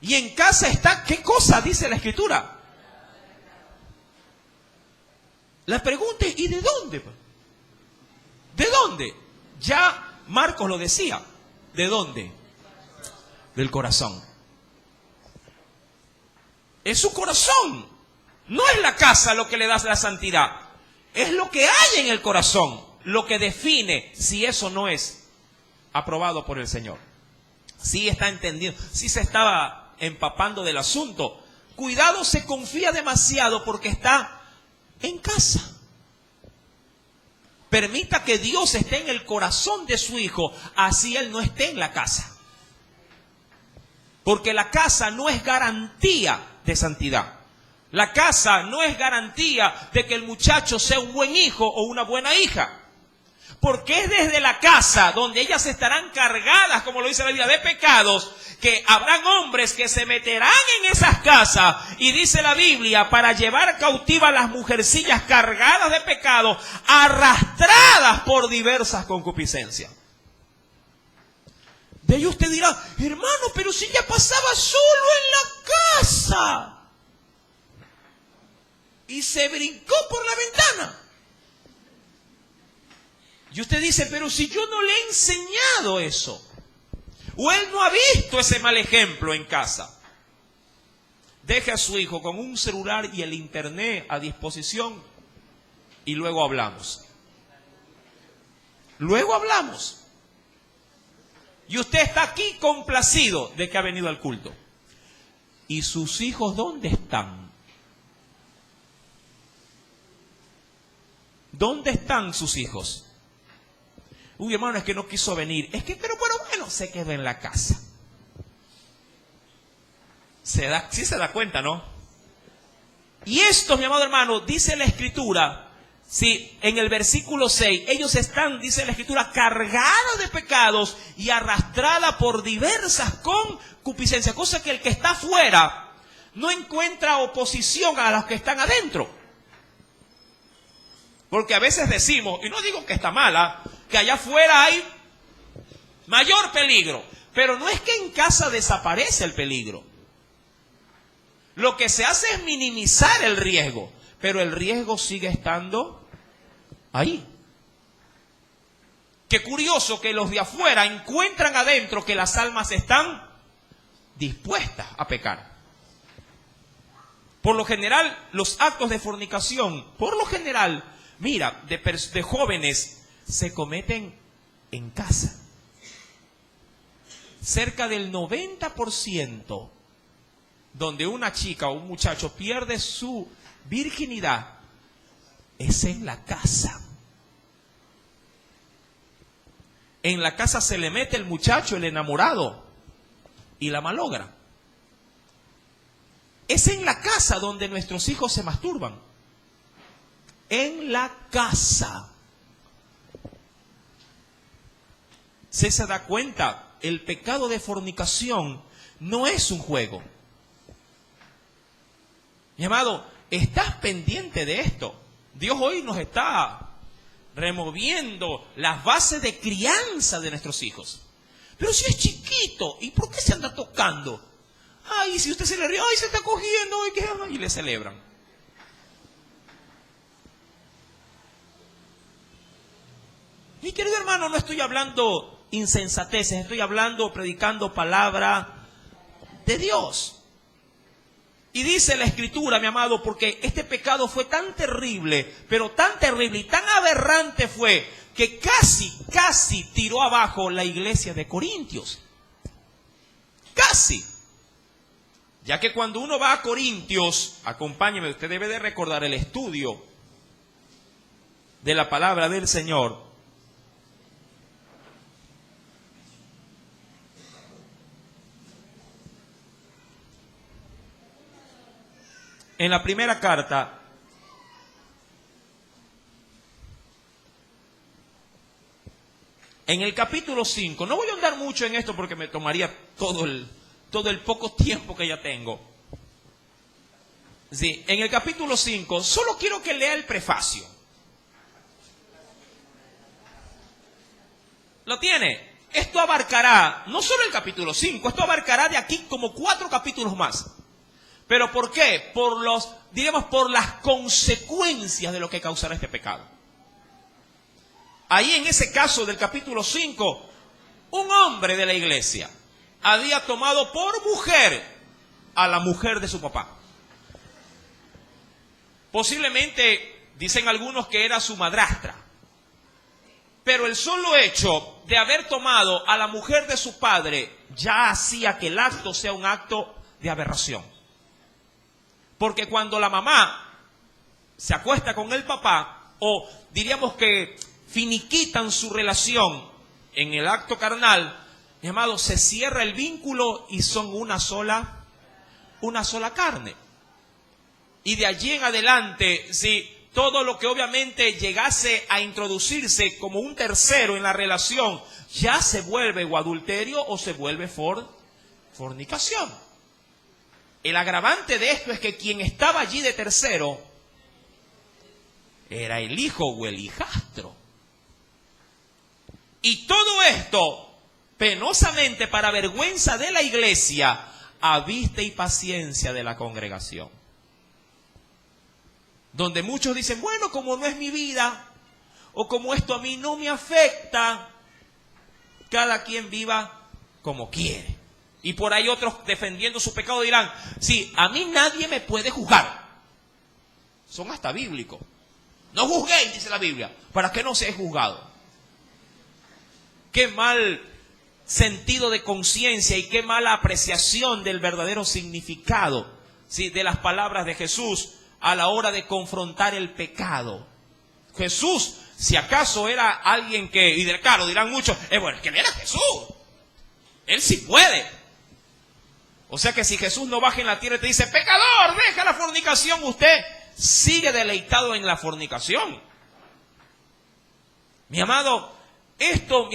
Speaker 1: Y en casa está, ¿qué cosa dice la Escritura? La pregunta es, ¿y de dónde? ¿De dónde? Ya Marcos lo decía. ¿De dónde? Del corazón. Es su corazón. No es la casa lo que le da la santidad. Es lo que hay en el corazón lo que define si eso no es aprobado por el Señor. Si está entendiendo, si se estaba empapando del asunto. Cuidado, se confía demasiado porque está en casa. Permita que Dios esté en el corazón de su hijo, así él no esté en la casa. Porque la casa no es garantía de santidad. La casa no es garantía de que el muchacho sea un buen hijo o una buena hija. Porque es desde la casa donde ellas estarán cargadas, como lo dice la Biblia, de pecados, que habrán hombres que se meterán en esas casas, y dice la Biblia, para llevar cautiva a las mujercillas cargadas de pecado, arrastradas por diversas concupiscencias. De ahí usted dirá, hermano, pero si ella pasaba solo en la casa y se brincó por la ventana. Y usted dice, pero si yo no le he enseñado eso, o él no ha visto ese mal ejemplo en casa. Deje a su hijo con un celular y el internet a disposición y luego hablamos. Luego hablamos. Y usted está aquí complacido de que ha venido al culto. ¿Y sus hijos dónde están? ¿Dónde están sus hijos? Uy, hermano, es que no quiso venir. Es que, pero bueno, se quedó en la casa. Sí se da cuenta, ¿no? Y esto, mi amado hermano, dice la Escritura, sí, en el versículo 6, ellos están, dice la Escritura, cargados de pecados y arrastradas por diversas concupiscencias, cosa que el que está afuera no encuentra oposición a los que están adentro. Porque a veces decimos, y no digo que está mala, que allá afuera hay mayor peligro. Pero no es que en casa desaparece el peligro. Lo que se hace es minimizar el riesgo. Pero el riesgo sigue estando ahí. Qué curioso que los de afuera encuentran adentro que las almas están dispuestas a pecar. Por lo general, los actos de fornicación, por lo general, mira, de jóvenes se cometen en casa. Cerca del 90% donde una chica o un muchacho pierde su virginidad es en la casa. En la casa se le mete el muchacho, el enamorado, y la malogra. Es en la casa donde nuestros hijos se masturban. En la casa. Se da cuenta, el pecado de fornicación no es un juego. Mi amado, ¿estás pendiente de esto? Dios hoy nos está removiendo las bases de crianza de nuestros hijos. Pero si es chiquito, ¿y por qué se anda tocando? Ay, si usted se le ríe, ay, se está cogiendo, ay, ¿qué? Y le celebran. Mi querido hermano, no estoy hablando insensateces, estoy hablando, predicando palabra de Dios. Y dice la Escritura, mi amado, porque este pecado fue tan terrible, pero tan terrible y tan aberrante fue, que casi tiró abajo la iglesia de Corintios. Casi. Ya que cuando uno va a Corintios, acompáñeme, usted debe de recordar el estudio de la palabra del Señor. En la primera carta, en el capítulo 5, no voy a andar mucho en esto porque me tomaría todo el poco tiempo que ya tengo. Sí, en el capítulo 5, solo quiero que lea el prefacio. ¿Lo tiene? Esto abarcará, no solo el capítulo 5, esto abarcará de aquí como 4 capítulos más. ¿Pero por qué? Por las consecuencias de lo que causará este pecado. Ahí en ese caso del capítulo 5, un hombre de la iglesia había tomado por mujer a la mujer de su papá. Posiblemente, dicen algunos, que era su madrastra. Pero el solo hecho de haber tomado a la mujer de su padre ya hacía que el acto sea un acto de aberración. Porque cuando la mamá se acuesta con el papá, o diríamos que finiquitan su relación en el acto carnal, mi amado, se cierra el vínculo y son una sola carne. Y de allí en adelante, si todo lo que obviamente llegase a introducirse como un tercero en la relación, ya se vuelve o adulterio o se vuelve fornicación. El agravante de esto es que quien estaba allí de tercero era el hijo o el hijastro. Y todo esto, penosamente, para vergüenza de la iglesia, a vista y paciencia de la congregación. Donde muchos dicen, bueno, como no es mi vida, o como esto a mí no me afecta, cada quien viva como quiere. Y por ahí otros, defendiendo su pecado, dirán, sí, a mí nadie me puede juzgar. Son hasta bíblicos. No juzguéis, dice la Biblia, para que no seáis juzgados. Qué mal sentido de conciencia y qué mala apreciación del verdadero significado, ¿sí?, de las palabras de Jesús a la hora de confrontar el pecado. Jesús, si acaso era alguien que, y claro, dirán muchos, bueno, es que él era Jesús. Él sí puede. O sea que si Jesús no baja en la tierra y te dice, pecador, deja la fornicación, usted sigue deleitado en la fornicación. Mi amado, esto,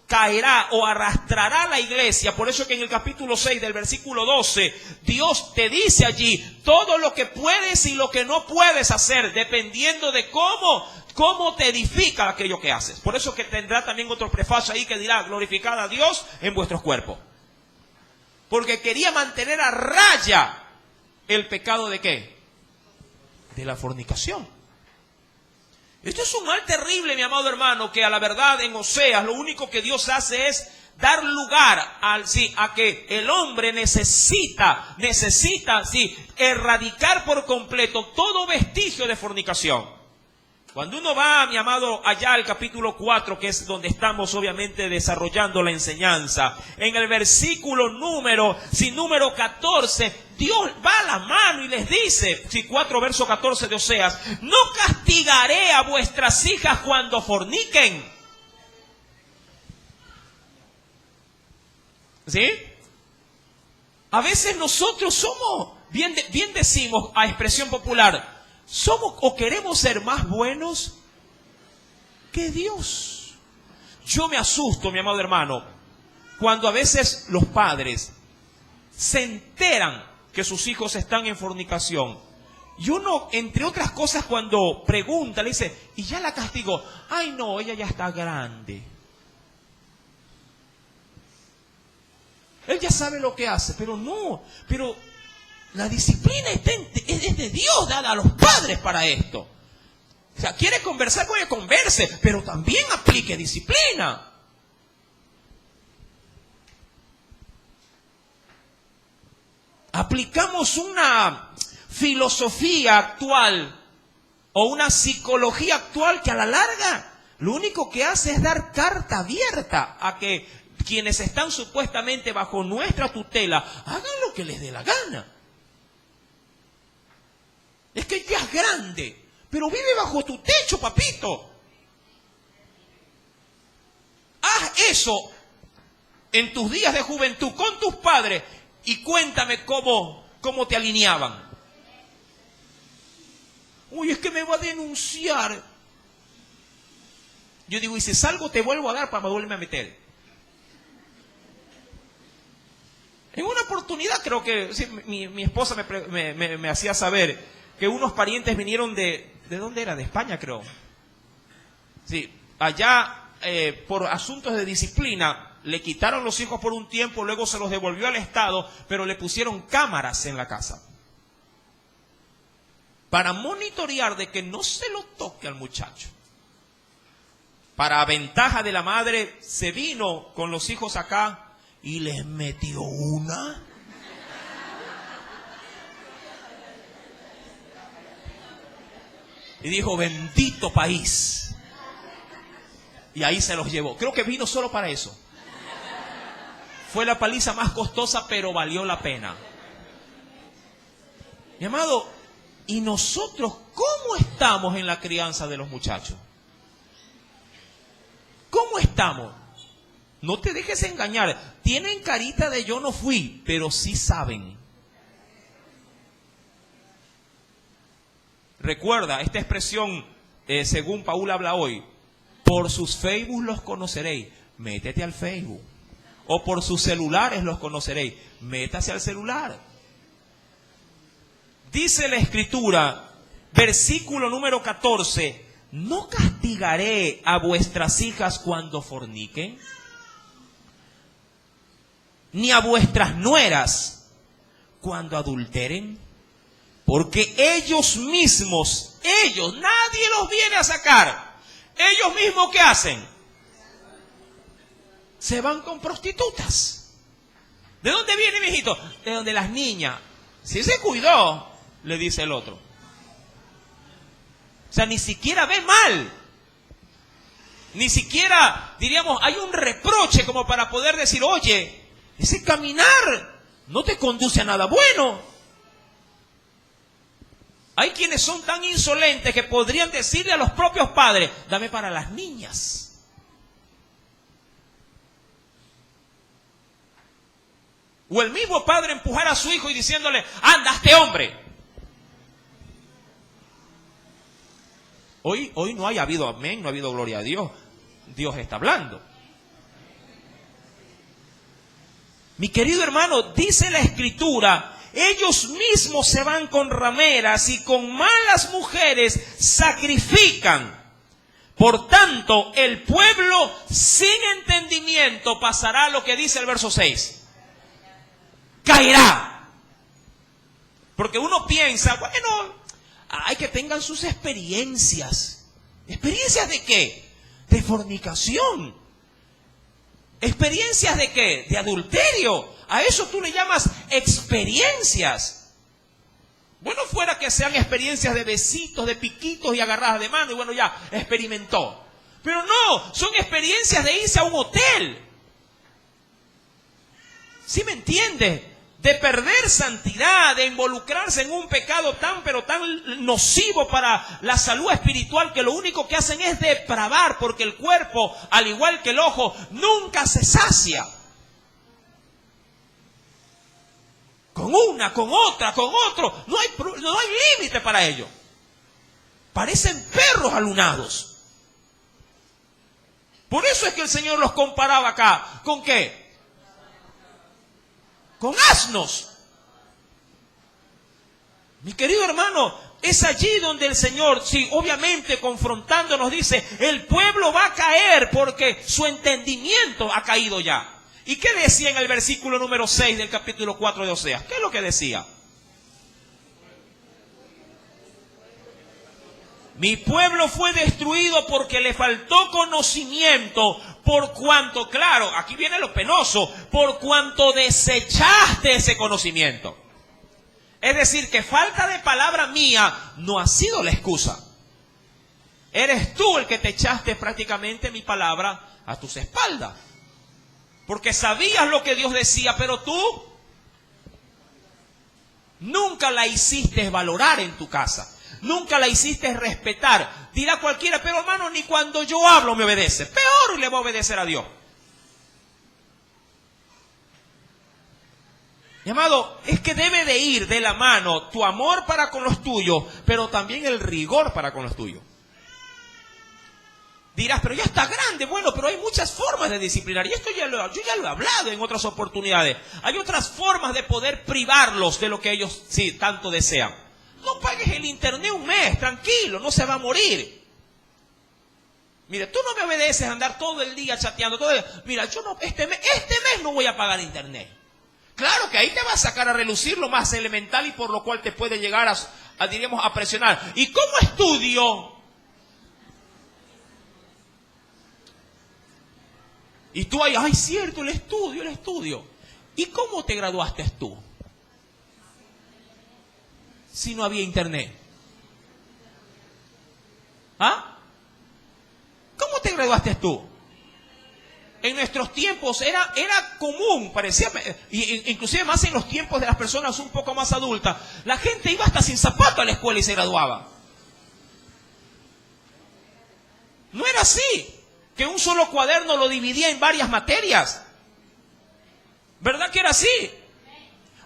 Speaker 1: caerá o arrastrará a la iglesia. Por eso que en el capítulo 6 del versículo 12, Dios te dice allí todo lo que puedes y lo que no puedes hacer, dependiendo de cómo te edifica aquello que haces. Por eso que tendrá también otro prefacio ahí que dirá, glorificad a Dios en vuestros cuerpos. Porque quería mantener a raya el pecado ¿de qué? De la fornicación. Esto es un mal terrible, mi amado hermano, que a la verdad en Oseas lo único que Dios hace es dar lugar a que el hombre necesita erradicar por completo todo vestigio de fornicación. Cuando uno va, mi amado, allá al capítulo 4, que es donde estamos obviamente desarrollando la enseñanza, en el versículo número 14, Dios va a la mano y les dice, 4 verso 14 de Oseas, no castigaré a vuestras hijas cuando forniquen. ¿Sí? A veces nosotros somos, bien decimos a expresión popular, somos o queremos ser más buenos que Dios. Yo me asusto, mi amado hermano, cuando a veces los padres se enteran que sus hijos están en fornicación. Y uno, entre otras cosas, cuando pregunta, le dice, ¿y ya la castigó? Ay, no, ella ya está grande. Él ya sabe lo que hace, pero la disciplina es de Dios, dada a los padres para esto. O sea, quiere conversar, puede converse, pero también aplique disciplina. Aplicamos una filosofía actual o una psicología actual que a la larga lo único que hace es dar carta abierta a que quienes están supuestamente bajo nuestra tutela hagan lo que les dé la gana. Es que ya es grande, pero vive bajo tu techo, papito. Haz eso en tus días de juventud con tus padres y cuéntame cómo te alineaban. Uy, es que me va a denunciar. Yo digo, y si salgo te vuelvo a dar para volverme a meter. En una oportunidad creo que sí, mi esposa me hacía saber que unos parientes vinieron ¿de dónde era? De España, creo. Sí, allá por asuntos de disciplina, le quitaron los hijos por un tiempo, luego se los devolvió al Estado, pero le pusieron cámaras en la casa para monitorear de que no se lo toque al muchacho. Para ventaja de la madre, se vino con los hijos acá y les metió una. Y dijo, bendito país. Y ahí se los llevó. Creo que vino solo para eso. Fue la paliza más costosa, pero valió la pena. Mi amado, ¿y nosotros cómo estamos en la crianza de los muchachos? ¿Cómo estamos? No te dejes engañar. Tienen carita de yo no fui, pero sí saben. Recuerda esta expresión, según Paul habla hoy, por sus Facebook los conoceréis. Métete al Facebook. O por sus celulares los conoceréis. Métase al celular. Dice la Escritura, versículo número 14, ¿no castigaré a vuestras hijas cuando forniquen? Ni a vuestras nueras cuando adulteren. Porque ellos mismos, nadie los viene a sacar. Ellos mismos, ¿qué hacen? Se van con prostitutas. ¿De dónde viene, mijito? De donde las niñas. Si se cuidó, le dice el otro. O sea, ni siquiera ve mal. Ni siquiera, diríamos, hay un reproche como para poder decir, oye, ese caminar no te conduce a nada bueno. Hay quienes son tan insolentes que podrían decirle a los propios padres, dame para las niñas. O el mismo padre empujar a su hijo y diciéndole, anda, hazte hombre. Hoy no ha habido amén, no ha habido gloria a Dios. Dios está hablando. Mi querido hermano, dice la Escritura, ellos mismos se van con rameras y con malas mujeres sacrifican. Por tanto, el pueblo sin entendimiento pasará lo que dice el verso 6. Caerá. Porque uno piensa, bueno, hay que tengan sus experiencias. ¿Experiencias de qué? De fornicación. ¿Experiencias de qué? De adulterio. A eso tú le llamas experiencias. Bueno, fuera que sean experiencias de besitos, de piquitos y agarradas de mano, y bueno, ya, experimentó. Pero no, son experiencias de irse a un hotel. ¿Sí me entiende? De perder santidad, de involucrarse en un pecado tan, pero tan nocivo para la salud espiritual, que lo único que hacen es depravar, porque el cuerpo, al igual que el ojo, nunca se sacia. Con una, con otra, con otro, no hay límite para ello. Parecen perros alunados. Por eso es que el Señor los comparaba acá. ¿Con qué? Con asnos. Mi querido hermano, es allí donde el Señor, sí, obviamente confrontándonos, dice, el pueblo va a caer porque su entendimiento ha caído ya. ¿Y qué decía en el versículo número 6 del capítulo 4 de Oseas? ¿Qué es lo que decía? Mi pueblo fue destruido porque le faltó conocimiento, por cuanto, claro, aquí viene lo penoso, por cuanto desechaste ese conocimiento. Es decir, que falta de palabra mía no ha sido la excusa. Eres tú el que te echaste prácticamente mi palabra a tus espaldas. Porque sabías lo que Dios decía, pero tú nunca la hiciste valorar en tu casa. Nunca la hiciste respetar. Dirá cualquiera, pero hermano, ni cuando yo hablo me obedece. Peor le va a obedecer a Dios. Mi amado, es que debe de ir de la mano tu amor para con los tuyos, pero también el rigor para con los tuyos. Dirás, pero ya está grande. Bueno, pero hay muchas formas de disciplinar. Y esto yo ya lo he hablado en otras oportunidades. Hay otras formas de poder privarlos de lo que ellos sí tanto desean. No pagues el internet un mes, tranquilo, no se va a morir. Mira, tú no me obedeces a andar todo el día chateando. Mira, yo no, este mes no voy a pagar internet. Claro que ahí te va a sacar a relucir lo más elemental y por lo cual te puede llegar diríamos, a presionar. ¿Y cómo estudio? Y tú ahí, ay, cierto, el estudio. ¿Y cómo te graduaste tú? Si no había internet. ¿Ah? ¿Cómo te graduaste tú? En nuestros tiempos era común, parecía, inclusive más en los tiempos de las personas un poco más adultas, la gente iba hasta sin zapato a la escuela y se graduaba. No era así, que un solo cuaderno lo dividía en varias materias. ¿Verdad que era así?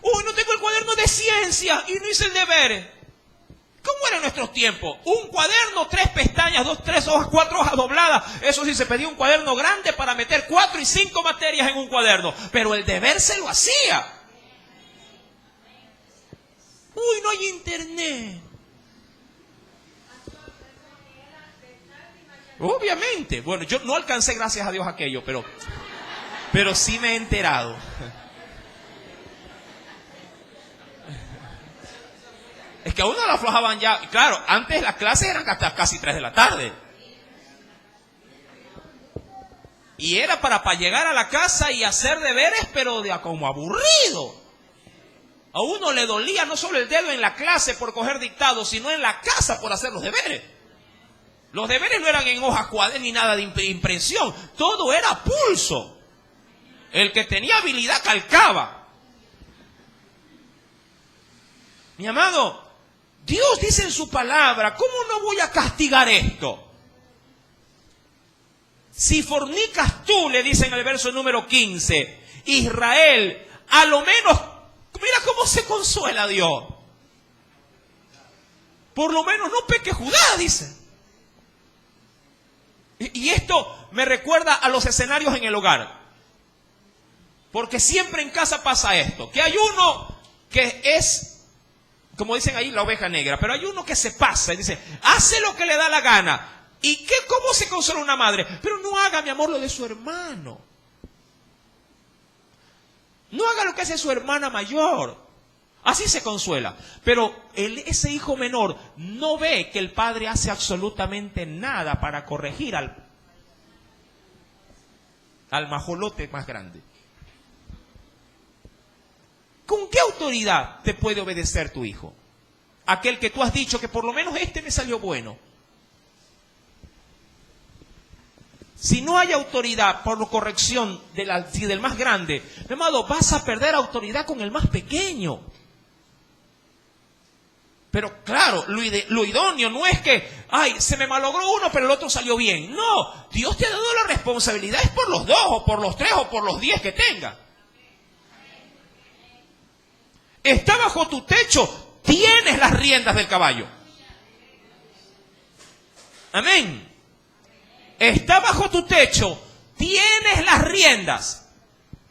Speaker 1: Uy, no tengo el cuaderno de ciencia y no hice el deber. ¿Cómo era en nuestros tiempos? Un cuaderno, 3 pestañas, 2, 3 hojas, 4 hojas dobladas. Eso sí, se pedía un cuaderno grande para meter 4 y 5 materias en un cuaderno. Pero el deber se lo hacía. Uy, no hay internet. Obviamente. Bueno, yo no alcancé, gracias a Dios, aquello, pero sí me he enterado. Es que a uno lo aflojaban ya. Claro, antes las clases eran hasta casi 3 de la tarde. Y era para llegar a la casa y hacer deberes, pero como aburrido. A uno le dolía no solo el dedo en la clase por coger dictado, sino en la casa por hacer los deberes. Los deberes no eran en hojas cuadernos ni nada de impresión. Todo era a pulso. El que tenía habilidad calcaba. Mi amado, Dios dice en su palabra, ¿cómo no voy a castigar esto? Si fornicas tú, le dice en el verso número 15, Israel, a lo menos, mira cómo se consuela Dios. Por lo menos no peque Judá, dice. Y esto me recuerda a los escenarios en el hogar. Porque siempre en casa pasa esto, que hay uno que es, como dicen ahí, la oveja negra, pero hay uno que se pasa y dice, hace lo que le da la gana. ¿Y cómo se consuela una madre? Pero no haga, mi amor, lo de su hermano. No haga lo que hace su hermana mayor. Así se consuela. Pero ese hijo menor no ve que el padre hace absolutamente nada para corregir al majolote más grande. ¿Con qué autoridad te puede obedecer tu hijo? Aquel que tú has dicho que por lo menos este me salió bueno. Si no hay autoridad por la corrección del más grande, mi amado, vas a perder autoridad con el más pequeño. Pero claro, lo idóneo no es que, ay, se me malogró uno, pero el otro salió bien. No, Dios te ha dado la responsabilidad, es por los 2, o por los 3, o por los 10 que tenga. Está bajo tu techo, tienes las riendas del caballo. Amén. Está bajo tu techo, tienes las riendas.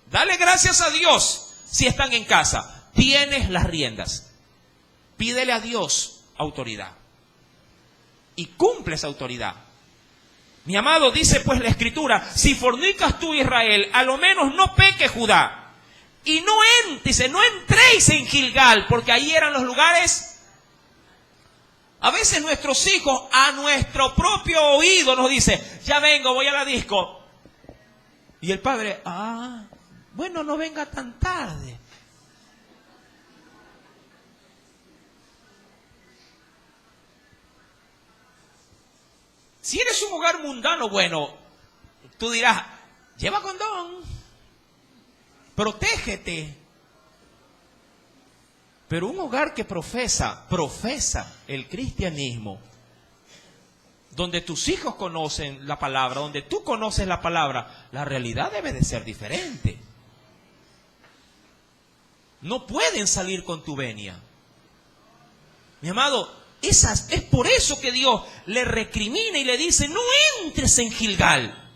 Speaker 1: Dale gracias a Dios si están en casa. Tienes las riendas. Pídele a Dios autoridad. Y cumple esa autoridad. Mi amado, dice pues la Escritura, si fornicas tú, Israel, a lo menos no peque Judá. Y no entréis en Gilgal, porque ahí eran los lugares. A veces nuestros hijos, a nuestro propio oído, nos dicen, ya vengo, voy a la disco. Y el padre, bueno, no venga tan tarde. Si eres un hogar mundano, bueno, tú dirás, lleva condón. Protégete. Pero un hogar que profesa el cristianismo, donde tus hijos conocen la palabra, donde tú conoces la palabra, la realidad debe de ser diferente. No pueden salir con tu venia. Mi amado, es por eso que Dios le recrimina y le dice, no entres en Gilgal,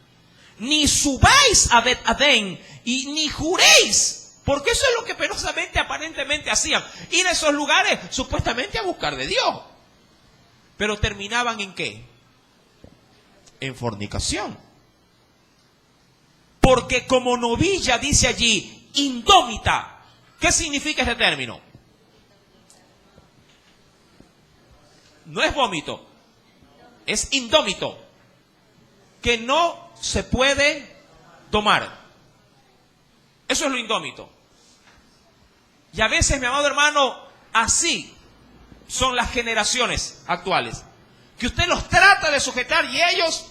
Speaker 1: ni subáis a Bet-Adén, y ni juréis, porque eso es lo que penosamente, aparentemente hacían, ir a esos lugares supuestamente a buscar de Dios, pero terminaban ¿en qué? en fornicación. Porque como novilla, dice allí, indómita. ¿Qué significa este término? No es vómito, es indómito, que no se puede tomar. Eso es lo indómito. Y a veces, mi amado hermano, así son las generaciones actuales. Que usted los trata de sujetar y ellos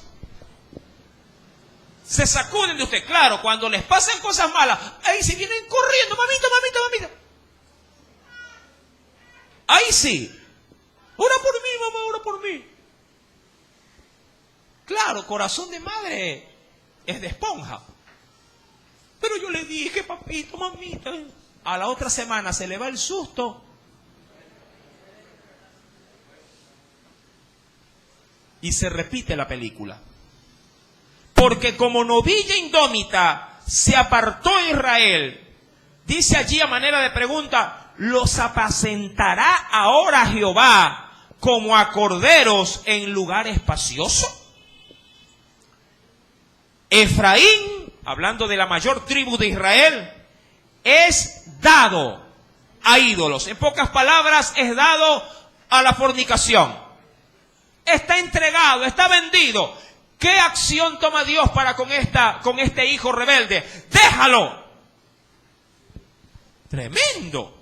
Speaker 1: se sacuden de usted. Claro, cuando les pasan cosas malas, ahí sí vienen corriendo, mamita, mamita, mamita. Ahí sí. Ora por mí, mamá, ora por mí. Claro, corazón de madre es de esponja. Pero yo le dije, papito, mamita. A la otra semana se le va el susto. Y se repite la película. Porque como novilla indómita se apartó Israel. Dice allí a manera de pregunta, ¿los apacentará ahora Jehová como a corderos en lugar espacioso? Efraín, hablando de la mayor tribu de Israel, es dado a ídolos. En pocas palabras, es dado a la fornicación. Está entregado, está vendido. ¿Qué acción toma Dios para con este hijo rebelde? ¡Déjalo! Tremendo.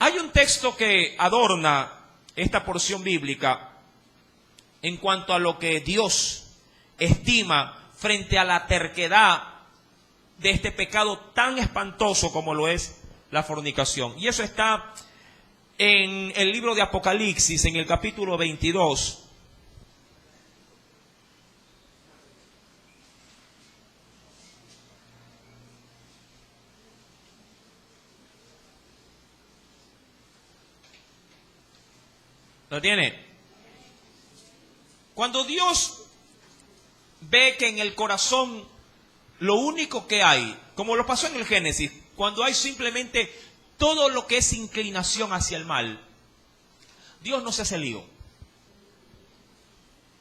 Speaker 1: Hay un texto que adorna esta porción bíblica en cuanto a lo que Dios estima frente a la terquedad de este pecado tan espantoso como lo es la fornicación. Y eso está en el libro de Apocalipsis, en el capítulo 22. ¿Lo tiene? Cuando Dios ve que en el corazón lo único que hay, como lo pasó en el Génesis, cuando hay simplemente todo lo que es inclinación hacia el mal, Dios no se hace lío.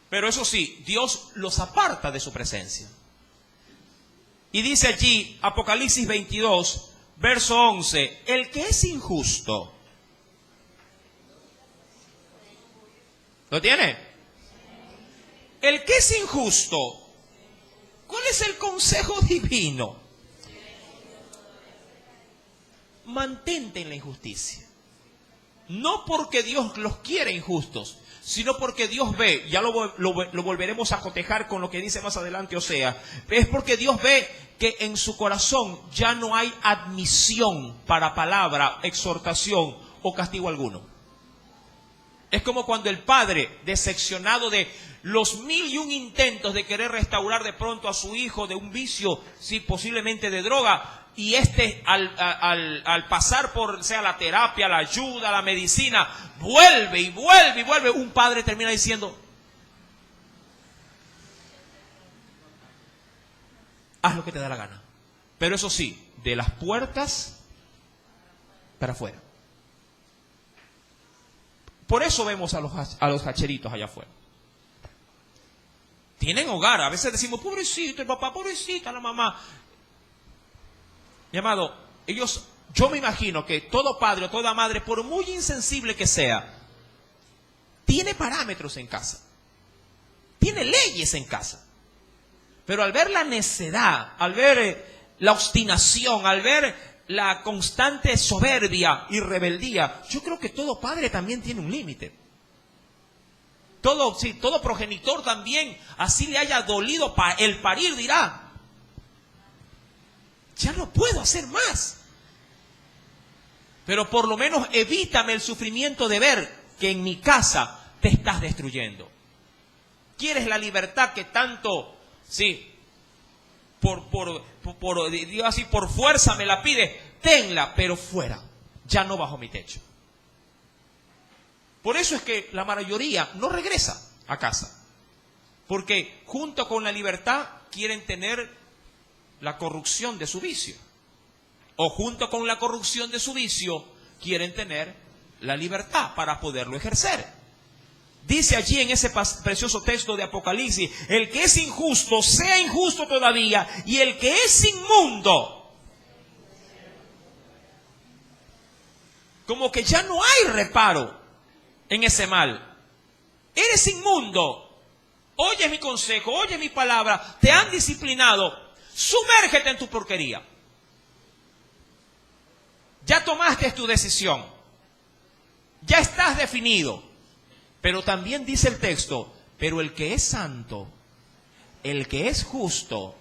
Speaker 1: Pero eso sí, Dios los aparta de su presencia. Y dice allí, Apocalipsis 22, verso 11, el que es injusto. ¿Lo tiene? El que es injusto. ¿Cuál es el consejo divino? Mantente en la injusticia. No porque Dios los quiere injustos, sino porque Dios ve, ya lo volveremos a cotejar con lo que dice más adelante Oseas, es porque Dios ve que en su corazón ya no hay admisión para palabra, exhortación o castigo alguno. Es como cuando el padre, decepcionado de los 1001 intentos de querer restaurar de pronto a su hijo de un vicio, sí, posiblemente de droga, y al pasar por, sea la terapia, la ayuda, la medicina, vuelve y vuelve y vuelve, un padre termina diciendo, haz lo que te da la gana. Pero eso sí, de las puertas para afuera. Por eso vemos a los hacheritos allá afuera. Tienen hogar. A veces decimos, pobrecito el papá, pobrecita la mamá. Mi amado, yo me imagino que todo padre o toda madre, por muy insensible que sea, tiene parámetros en casa. Tiene leyes en casa. Pero al ver la necedad, al ver la obstinación, al ver la constante soberbia y rebeldía, yo creo que todo padre también tiene un límite. Todo progenitor también, así le haya dolido el parir, dirá, ya no puedo hacer más. Pero por lo menos evítame el sufrimiento de ver que en mi casa te estás destruyendo. ¿Quieres la libertad que tanto, sí, digo así, por fuerza me la pides? Tenla, pero fuera, ya no bajo mi techo. Por eso es que la mayoría no regresa a casa, porque junto con la libertad quieren tener la corrupción de su vicio, o junto con la corrupción de su vicio quieren tener la libertad para poderlo ejercer. Dice allí en ese precioso texto de Apocalipsis, el que es injusto, sea injusto todavía, y el que es inmundo, como que ya no hay reparo en ese mal. Eres inmundo, oye mi consejo, oye mi palabra, te han disciplinado, sumérgete en tu porquería. Ya tomaste tu decisión, ya estás definido. Pero también dice el texto, pero el que es santo, el que es justo,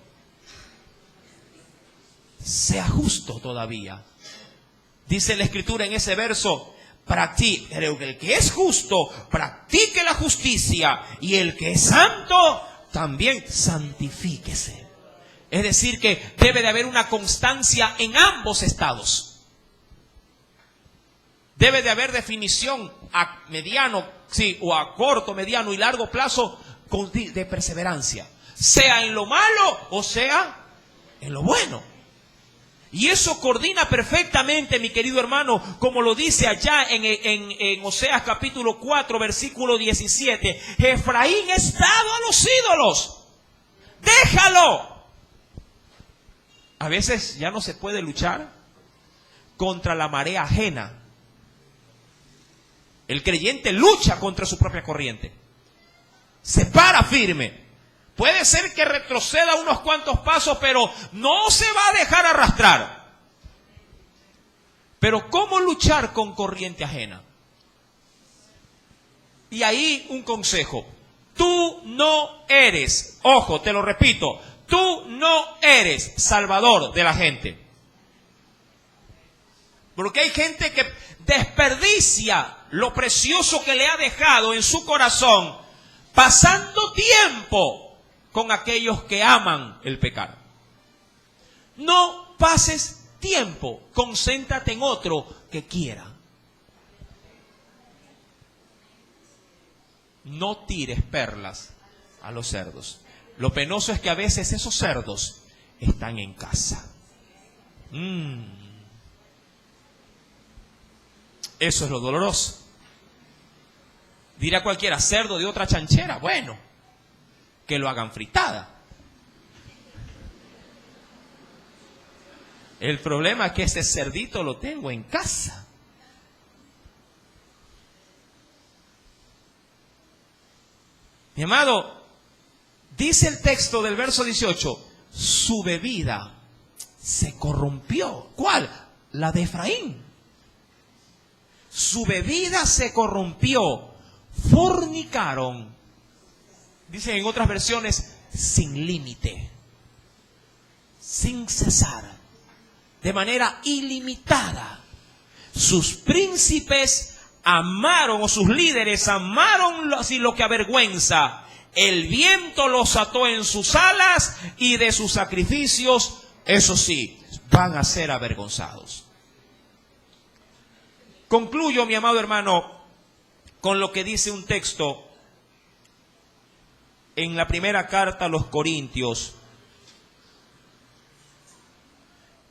Speaker 1: sea justo todavía. Dice la Escritura en ese verso, pero el que es justo, practique la justicia, y el que es santo, también santifíquese. Es decir, que debe de haber una constancia en ambos estados. Debe de haber definición a mediano, sí, o a corto, mediano y largo plazo de perseverancia. Sea en lo malo o sea en lo bueno. Y eso coordina perfectamente, mi querido hermano, como lo dice allá en Oseas capítulo 4, versículo 17. Efraín es dado a los ídolos. Déjalo. A veces ya no se puede luchar contra la marea ajena. El creyente lucha contra su propia corriente. Se para firme. Puede ser que retroceda unos cuantos pasos, pero no se va a dejar arrastrar. Pero ¿cómo luchar con corriente ajena? Y ahí un consejo. Tú no eres, ojo, te lo repito, tú no eres salvador de la gente. Porque hay gente que desperdicia lo precioso que le ha dejado en su corazón, pasando tiempo con aquellos que aman el pecado. No pases tiempo, concéntrate en otro que quiera. No tires perlas a los cerdos. Lo penoso es que a veces esos cerdos están en casa. Eso es lo doloroso. Dirá cualquiera, cerdo de otra chanchera. Bueno, que lo hagan fritada. El problema es que ese cerdito lo tengo en casa. Mi amado, dice el texto del verso 18, su bebida se corrompió. ¿Cuál? La de Efraín. Su bebida se corrompió. Fornicaron. Dicen en otras versiones, sin límite, sin cesar, de manera ilimitada. Sus príncipes amaron, o sus líderes amaron así lo que avergüenza. El viento los ató en sus alas, y de sus sacrificios, eso sí, van a ser avergonzados. Concluyo, mi amado hermano, con lo que dice un texto en la primera carta a los Corintios,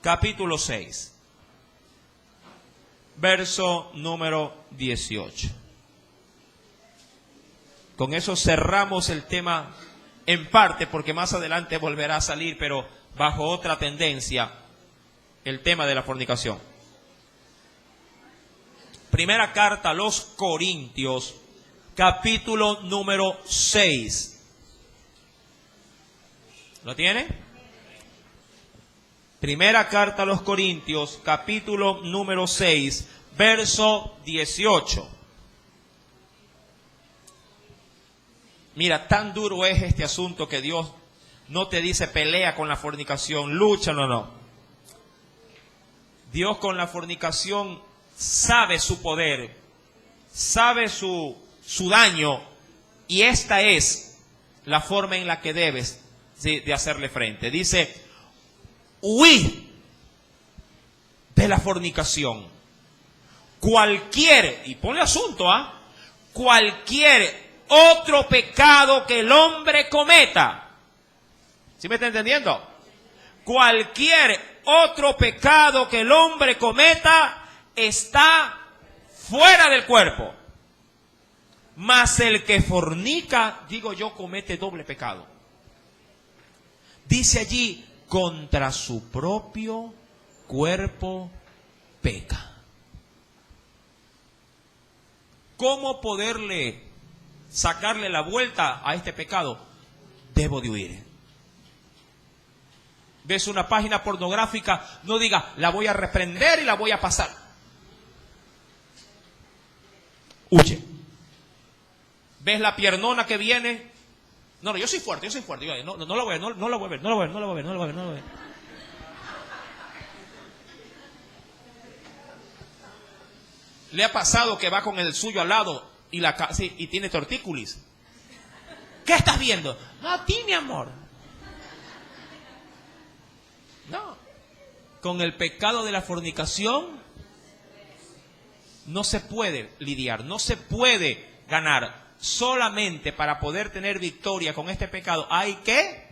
Speaker 1: capítulo 6, verso número 18. Con eso cerramos el tema en parte, porque más adelante volverá a salir, pero bajo otra tendencia, el tema de la fornicación. Primera carta a los Corintios, capítulo número 6. ¿Lo tiene? Primera carta a los Corintios, capítulo número 6, verso 18. Mira, tan duro es este asunto que Dios no te dice pelea con la fornicación, lucha, no. Dios con la fornicación sabe su poder, sabe su daño, y esta es la forma en la que debes de hacerle frente. Dice, huid de la fornicación. Cualquier, y ponle asunto, cualquier otro pecado que el hombre cometa. ¿Sí me está entendiendo? Cualquier otro pecado que el hombre cometa está fuera del cuerpo. Mas el que fornica, digo yo, comete doble pecado. Dice allí, contra su propio cuerpo peca. ¿Cómo poderle sacarle la vuelta a este pecado? Debo de huir. Ves una página pornográfica, no diga, la voy a reprender y la voy a pasar. Huye. ¿Ves la piernona que viene? No, yo soy fuerte. No la voy a ver, no la voy a ver. ¿Le ha pasado que va con el suyo al lado y tiene tortícolis? ¿Qué estás viendo? No, a ti, mi amor. No. Con el pecado de la fornicación no se puede lidiar, no se puede ganar. Solamente para poder tener victoria con este pecado hay que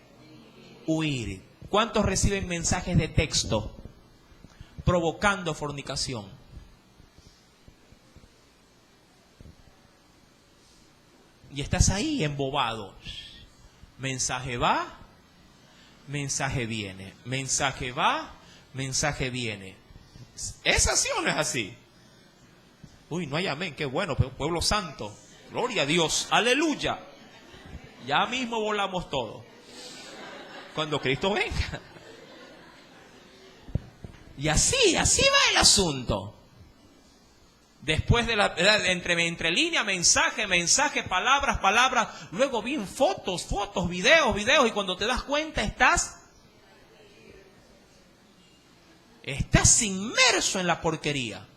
Speaker 1: huir. ¿Cuántos reciben mensajes de texto provocando fornicación? Y estás ahí embobado. Mensaje va, mensaje viene. Mensaje va, mensaje viene. ¿Es así o no es así? Uy, no hay amén, qué bueno, pueblo santo. Gloria a Dios, aleluya. Ya mismo volamos todos. Cuando Cristo venga. Y así va el asunto. Después de entre líneas, mensaje, palabras. Luego bien fotos, videos. Y cuando te das cuenta estás inmerso en la porquería.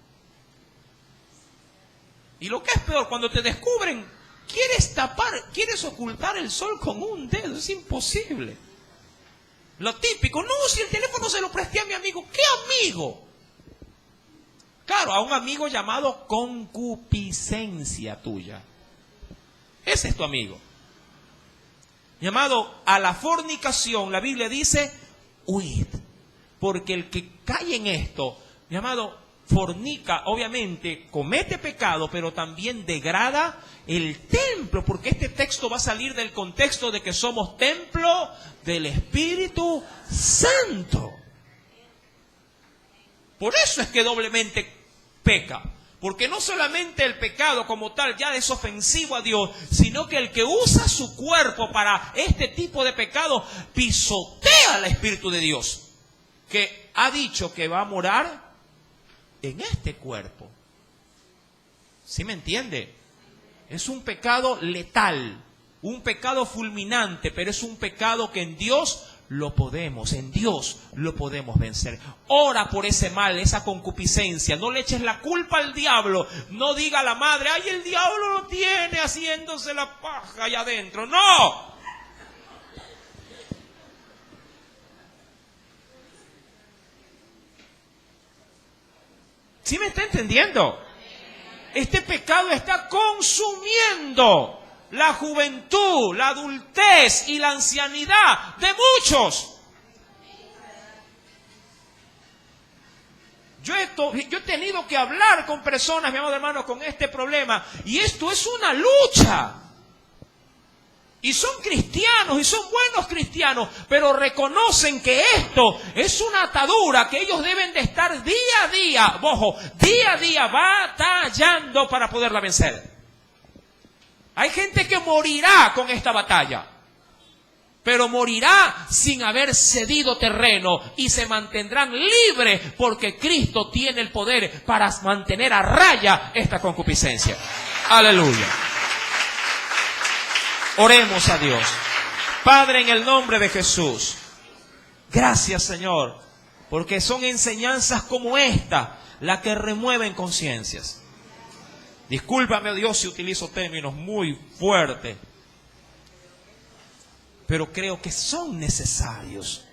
Speaker 1: Y lo que es peor, cuando te descubren, quieres ocultar el sol con un dedo. Es imposible. Lo típico, no, si el teléfono se lo presté a mi amigo. ¿Qué amigo? Claro, a un amigo llamado concupiscencia tuya. Ese es tu amigo. Llamado a la fornicación, la Biblia dice, huid. Porque el que cae en esto, llamado fornica, obviamente comete pecado, pero también degrada el templo, porque este texto va a salir del contexto de que somos templo del Espíritu Santo. Por eso es que doblemente peca, porque no solamente el pecado como tal ya es ofensivo a Dios, sino que el que usa su cuerpo para este tipo de pecado pisotea al Espíritu de Dios, que ha dicho que va a morar en este cuerpo. ¿Sí me entiende? Es un pecado letal, un pecado fulminante, pero es un pecado que en Dios lo podemos vencer. Ora por ese mal, esa concupiscencia. No le eches la culpa al diablo. No diga a la madre, ay, el diablo lo tiene haciéndose la paja allá adentro. ¡No! ¿Sí me está entendiendo? Este pecado está consumiendo la juventud, la adultez y la ancianidad de muchos. Yo he tenido que hablar con personas, mi amado hermano, con este problema. Y esto es una lucha. Y son cristianos, y son buenos cristianos, pero reconocen que esto es una atadura que ellos deben de estar día a día batallando para poderla vencer. Hay gente que morirá con esta batalla, pero morirá sin haber cedido terreno y se mantendrán libres porque Cristo tiene el poder para mantener a raya esta concupiscencia. Aleluya. Oremos a Dios. Padre, en el nombre de Jesús, gracias, Señor, porque son enseñanzas como esta las que remueven conciencias. Discúlpame, Dios, si utilizo términos muy fuertes, pero creo que son necesarios.